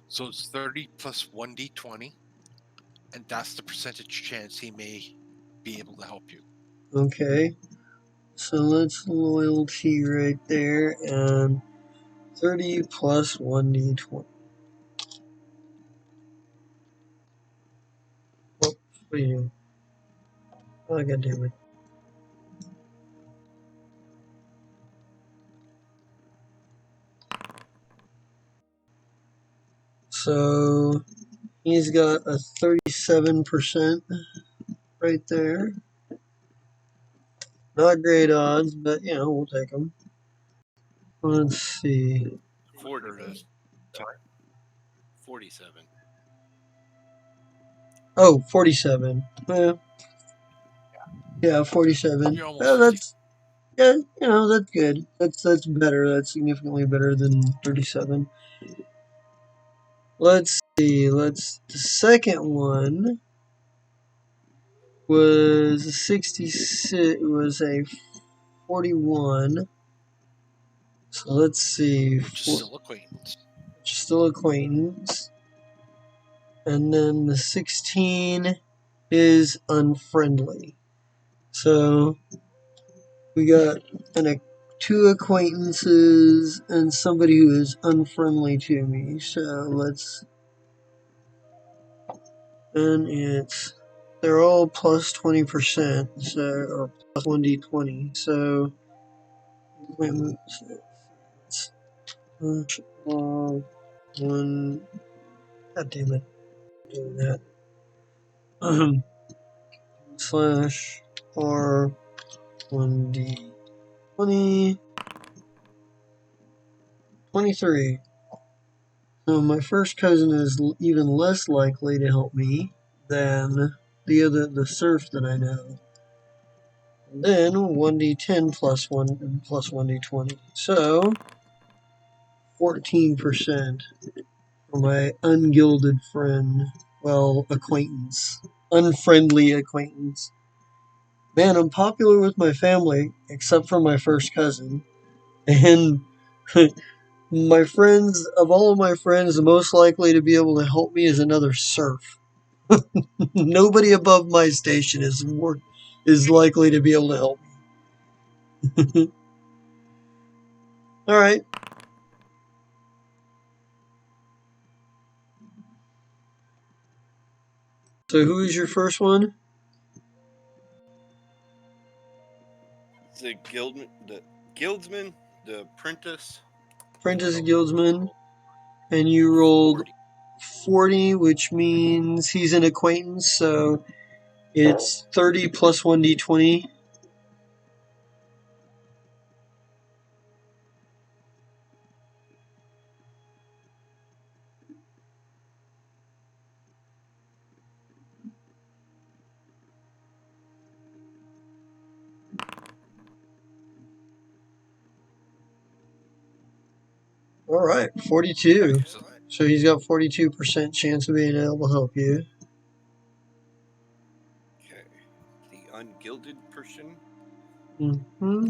So it's 30 plus 1d20, and that's the percentage chance he may be able to help you. Okay. So that's loyalty right there, and 30 plus 1d20. What are you doing? Oh, God damn it. So he's got a 37% right there. Not great odds, but we'll take them. Let's see. 47. Oh, 47. Yeah, 47. You're almost Well, 50. that's good. That's better. That's significantly better than 37. Let's see. The second one was 66. Was a 41. So let's see. Still acquaintance. Still acquaintance. And then the 16 is unfriendly. So we got two acquaintances and somebody who is unfriendly to me. So they're all plus 20%, or plus 1d20. So one, God damn it, I'm doing that. Slash R 1d20 23. So my first cousin is even less likely to help me than the serf that I know. And then 1d10 plus 1d20. So 14% for for my ungilded friend. Well, acquaintance. Unfriendly acquaintance. Man, I'm popular with my family, except for my first cousin. And my friends, of all of my friends, the most likely to be able to help me is another serf. Nobody above my station is likely to be able to help me. All right. So who is your first one? The guildsman, the apprentice. Apprentice Guildsman. And you rolled 40, which means he's an acquaintance, so it's 30 plus 1d20. All right, 42. Excellent. So he's got 42% chance of being able to help you. Okay. The ungilded person. Mm-hmm.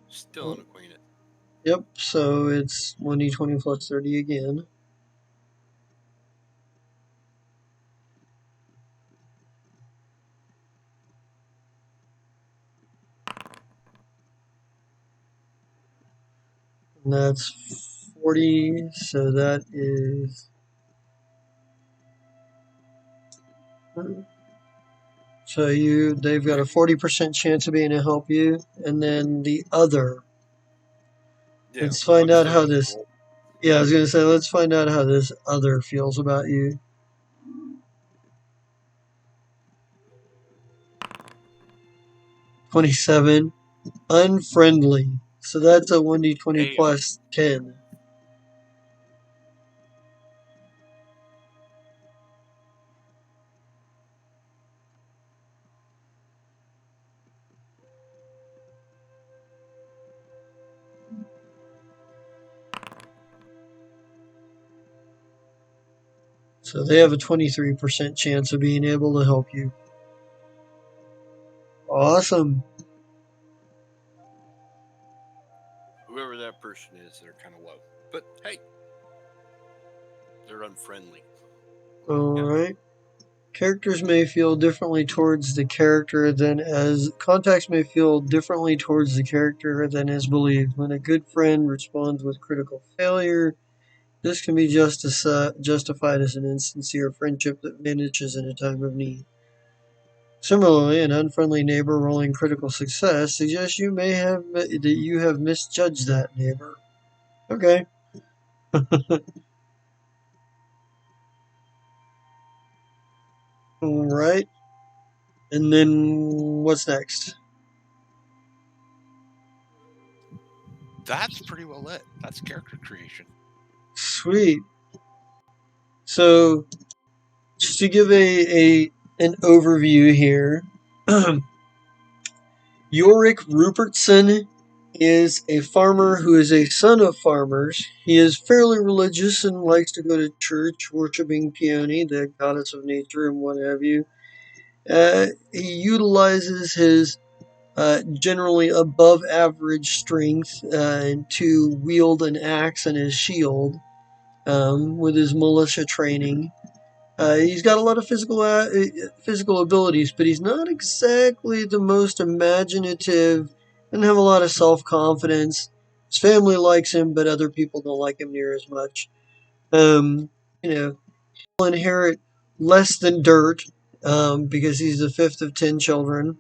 Still unacquainted. Yep, so it's 1d20 plus 30 again. And that's 40, so that is... So they've got a 40% chance of being able to help you. And then the other... Yeah. Let's find I'm out still how gonna this... roll. Yeah, I was going to say, let's find out how this other feels about you. 27. Unfriendly. So that's a 1d20 Damn. plus 10. So they have a 23% chance of being able to help you. Awesome. Whoever that person is, they're kind of low. But hey, they're unfriendly. Alright. Characters may feel differently towards the character than as contacts may feel differently towards the character than is believed. When a good friend responds with critical failure, this can be justified as an insincere friendship that vanishes in a time of need. Similarly, an unfriendly neighbor rolling critical success suggests that you have misjudged that neighbor. Okay. Alright. And then what's next? That's pretty well lit. That's character creation. Sweet. So just to give an overview here, Yorick Rupertson is a farmer who is a son of farmers. He is fairly religious and likes to go to church, worshiping Peony, the goddess of nature, and what have you. He utilizes his generally above average strength to wield an axe and his shield with his militia training. He's got a lot of physical abilities, but he's not exactly the most imaginative. Doesn't have a lot of self-confidence. His family likes him, but other people don't like him near as much. You know, he'll inherit less than dirt because he's the fifth of 10 children.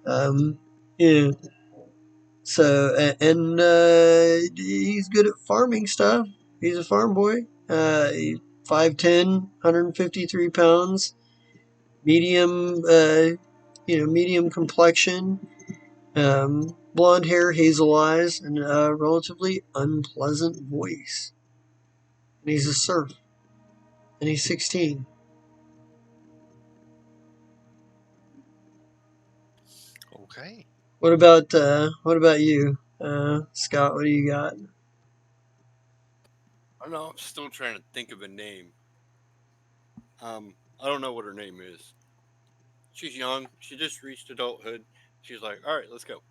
Yeah. So and he's good at farming stuff. He's a farm boy. He's 5'10", 153 pounds, medium, medium complexion, blonde hair, hazel eyes, and a relatively unpleasant voice. And he's a serf. And he's 16. Okay. what about you, Scott? What do you got? I don't know. I'm still trying to think of a name. I don't know what her name is. She's young. She just reached adulthood. She's like, all right, let's go.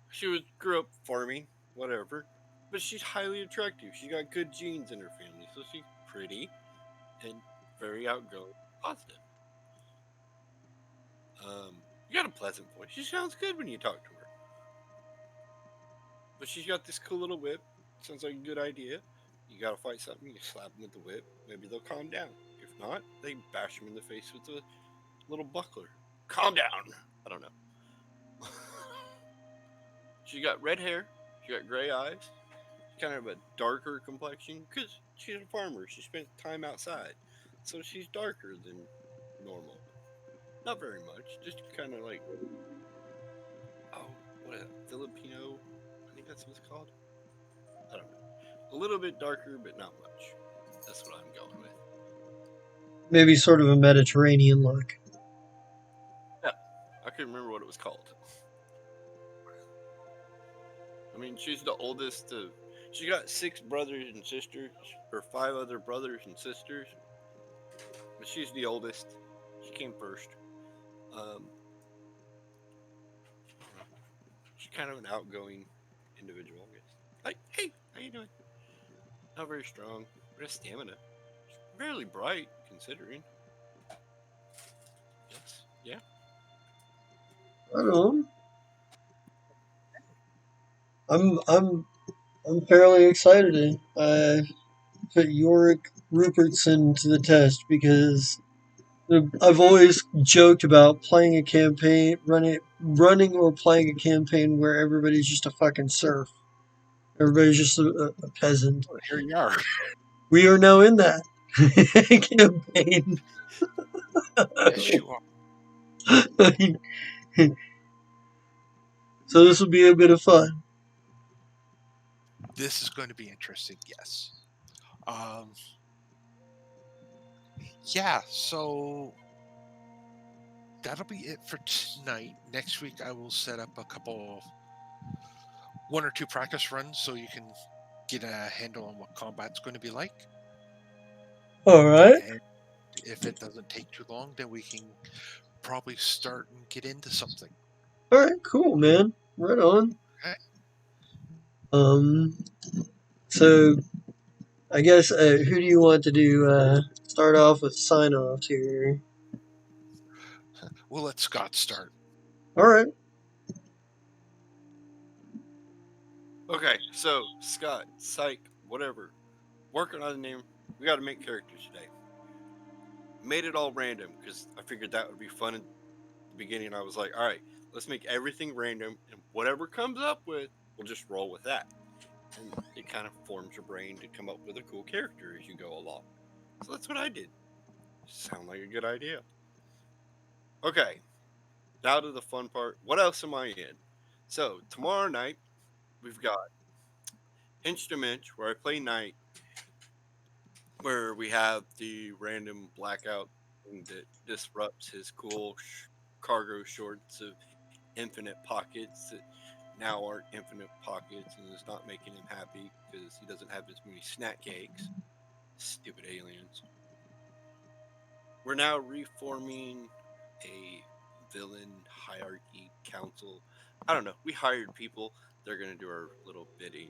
She was grew up farming, whatever, but she's highly attractive. She got good genes in her family, so she's pretty and very outgoing, positive. You got a pleasant voice. She sounds good when you talk to her. But she's got this cool little whip. Sounds like a good idea. You gotta fight something, you slap them with the whip. Maybe they'll calm down. If not, they bash them in the face with a little buckler. Calm down. I don't know. She got red hair. She got gray eyes. Kind of a darker complexion because she's a farmer. She spent time outside, so she's darker than normal. Not very much, just kind of like oh, what is it? Filipino? I think that's what it's called. I don't know. A little bit darker, but not much. That's what I'm going with. Maybe sort of a Mediterranean look. Yeah, I couldn't remember what it was called. I mean, she's the oldest of. She got 6 brothers and sisters, or 5 other brothers and sisters, but she's the oldest. She came first. Um, she's kind of an outgoing individual, I guess. Like, hey, how you doing? Not very strong, but has stamina. She's fairly bright, considering. Yes, yeah. I don't know. I'm fairly excited. I put Yorick Rupertson to the test because I've always joked about playing a campaign, running or playing a campaign where everybody's just a fucking serf. Everybody's just a peasant. Well, here you are. We are now in that campaign. Yes, you are. So this will be a bit of fun. This is going to be interesting. Yes. Um, yeah. So that'll be it for tonight. Next week, I will set up a couple, 1 or 2 practice runs so you can get a handle on what combat's going to be like. All right. And if it doesn't take too long, then we can probably start and get into something. All right. Cool, man. Right on. Okay. So I guess who do you want to do? Start off with sign offs here. We'll let Scott start. All right. Okay, so Scott, Psych, whatever. Working on the name. We got to make characters today. Made it all random because I figured that would be fun at the beginning. I was like, all right, let's make everything random, and whatever comes up with, we'll just roll with that. And it kind of forms your brain to come up with a cool character as you go along. So that's what I did. Sound like a good idea. Okay, now to the fun part. What else am I in? So tomorrow night we've got Inch to Minch, where I play Knight, where we have the random blackout thing that disrupts his cool cargo shorts of infinite pockets that now aren't infinite pockets and is not making him happy because he doesn't have as many snack cakes. Stupid aliens. We're now reforming a villain hierarchy council. I don't know. We hired people. They're going to do our little bidding.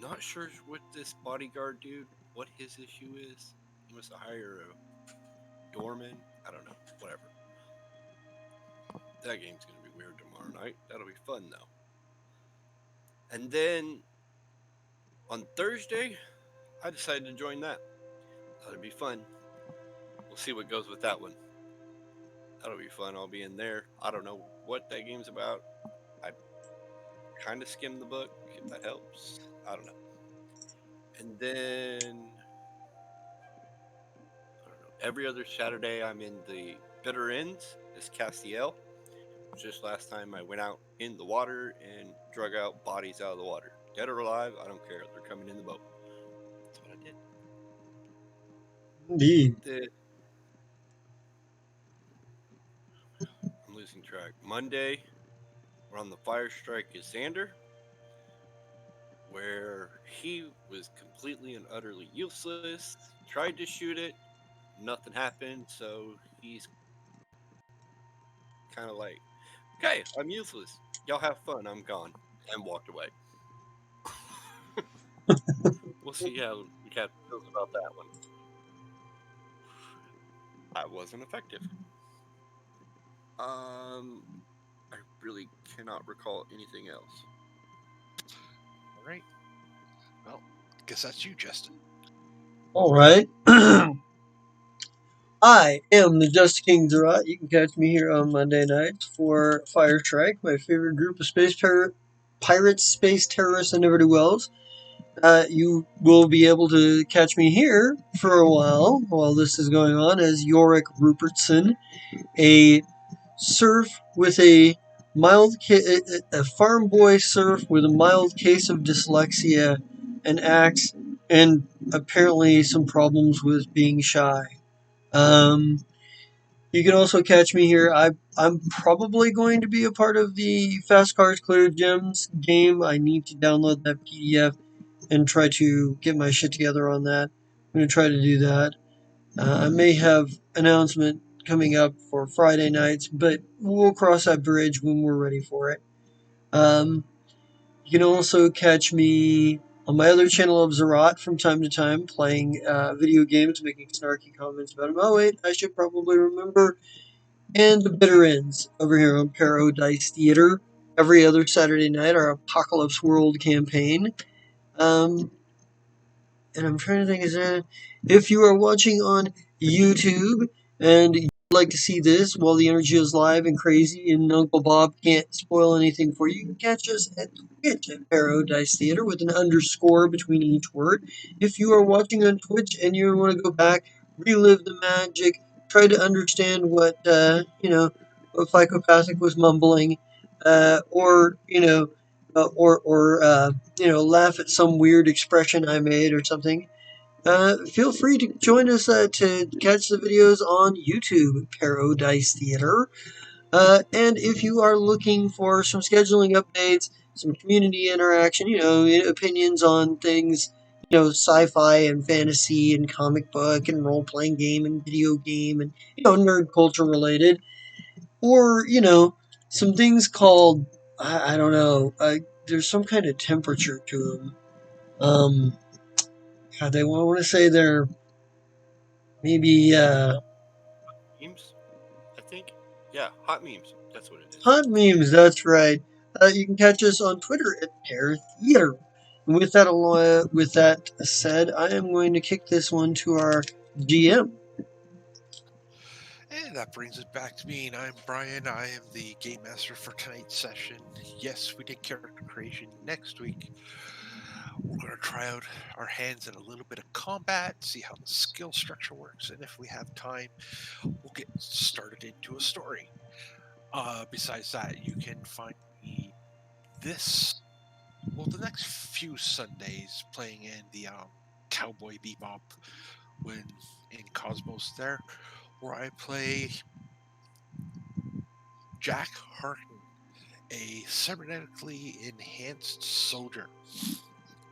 Not sure what this bodyguard dude, what his issue is. He must have hired a doorman. I don't know. Whatever. That game's going to be weird tomorrow night. That'll be fun, though. And then on Thursday, I decided to join that. That'll be fun. We'll see what goes with that one. That'll be fun. I'll be in there. I don't know what that game's about. I kind of skimmed the book, if that helps. I don't know. And then, I don't know. Every other Saturday, I'm in the Bitter Ends, this Castiel. Just last time, I went out in the water and drug out bodies out of the water. Dead or alive, I don't care. They're coming in the boat. That's what I did. Indeed. I'm losing track. Monday, we're on the fire strike is Xander, where he was completely and utterly useless. Tried to shoot it, nothing happened, so he's kind of like, okay, I'm useless. Y'all have fun, I'm gone. And walked away. We'll see how the cat feels about that one. That wasn't effective. I really cannot recall anything else. All right. Well, guess that's you, Justin. All right. I am the Just King Zerat. You can catch me here on Monday nights for Fire Strike, my favorite group of pirates, space terrorists, and never do wells. You will be able to catch me here for a while this is going on as Yorick Rupertson, a serf with a a farm boy serf with a mild case of dyslexia, an axe, and apparently some problems with being shy. Um, you can also catch me here. I'm probably going to be a part of the Fast Cars Clear Gems game. I need to download that PDF and try to get my shit together on that. I'm going to try to do that. I may have announcement coming up for Friday nights, but we'll cross that bridge when we're ready for it. You can also catch me on my other channel of Zerat from time to time playing video games, making snarky comments about them. Oh wait, I should probably remember. And the bitter ends over here on Paradise Theater every other Saturday night, our Apocalypse World campaign. Um, and I'm trying to think, is that if you are watching on YouTube and you'd like to see this while the energy is live and crazy and Uncle Bob can't spoil anything for you, you can catch us at Twitch at Paradise Theater with an underscore between each word. If you are watching on Twitch and you want to go back, relive the magic, try to understand what what Psychopathic was mumbling, or laugh at some weird expression I made or something, feel free to join us to catch the videos on YouTube, Paradise Theater. And if you are looking for some scheduling updates, some community interaction, opinions on things, sci-fi and fantasy and comic book and role-playing game and video game and, nerd culture related, or, some things called, I don't know, there's some kind of temperature to them. God, they want to say they're maybe Memes, I think. Yeah, hot memes. That's what it is. hot memes. That's right. You can catch us on Twitter at Pear Theater. And with that said, I am going to kick this one to our GM. And that brings it back to me, and I'm Brian. I am the game master for tonight's session. Yes, we did character creation next week. We're going to try out our hands in a little bit of combat, see how the skill structure works, and if we have time, we'll get started into a story. Besides that, you can find me the next few Sundays playing in the Cowboy Bebop when in Cosmos there, where I play Jack Harton, a cybernetically enhanced soldier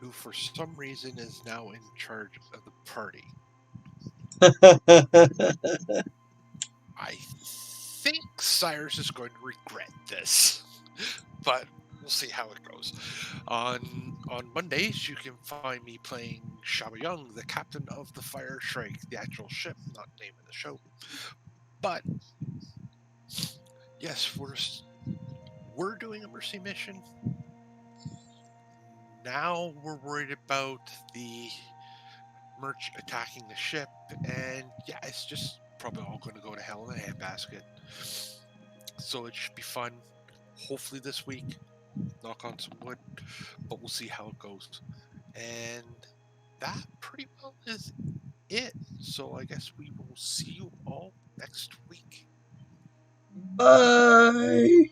who for some reason is now in charge of the party. I think Cyrus is going to regret this, but we'll see how it goes. On Mondays, you can find me playing Shaba Young, the captain of the Fire Strike, the actual ship, not the name of the show. But yes, we're doing a mercy mission. Now we're worried about the merch attacking the ship, and yeah, it's just probably all going to go to hell in a handbasket. So it should be fun. Hopefully this week, knock on some wood, but we'll see how it goes. And that pretty well is it. So I guess we will see you all next week. Bye.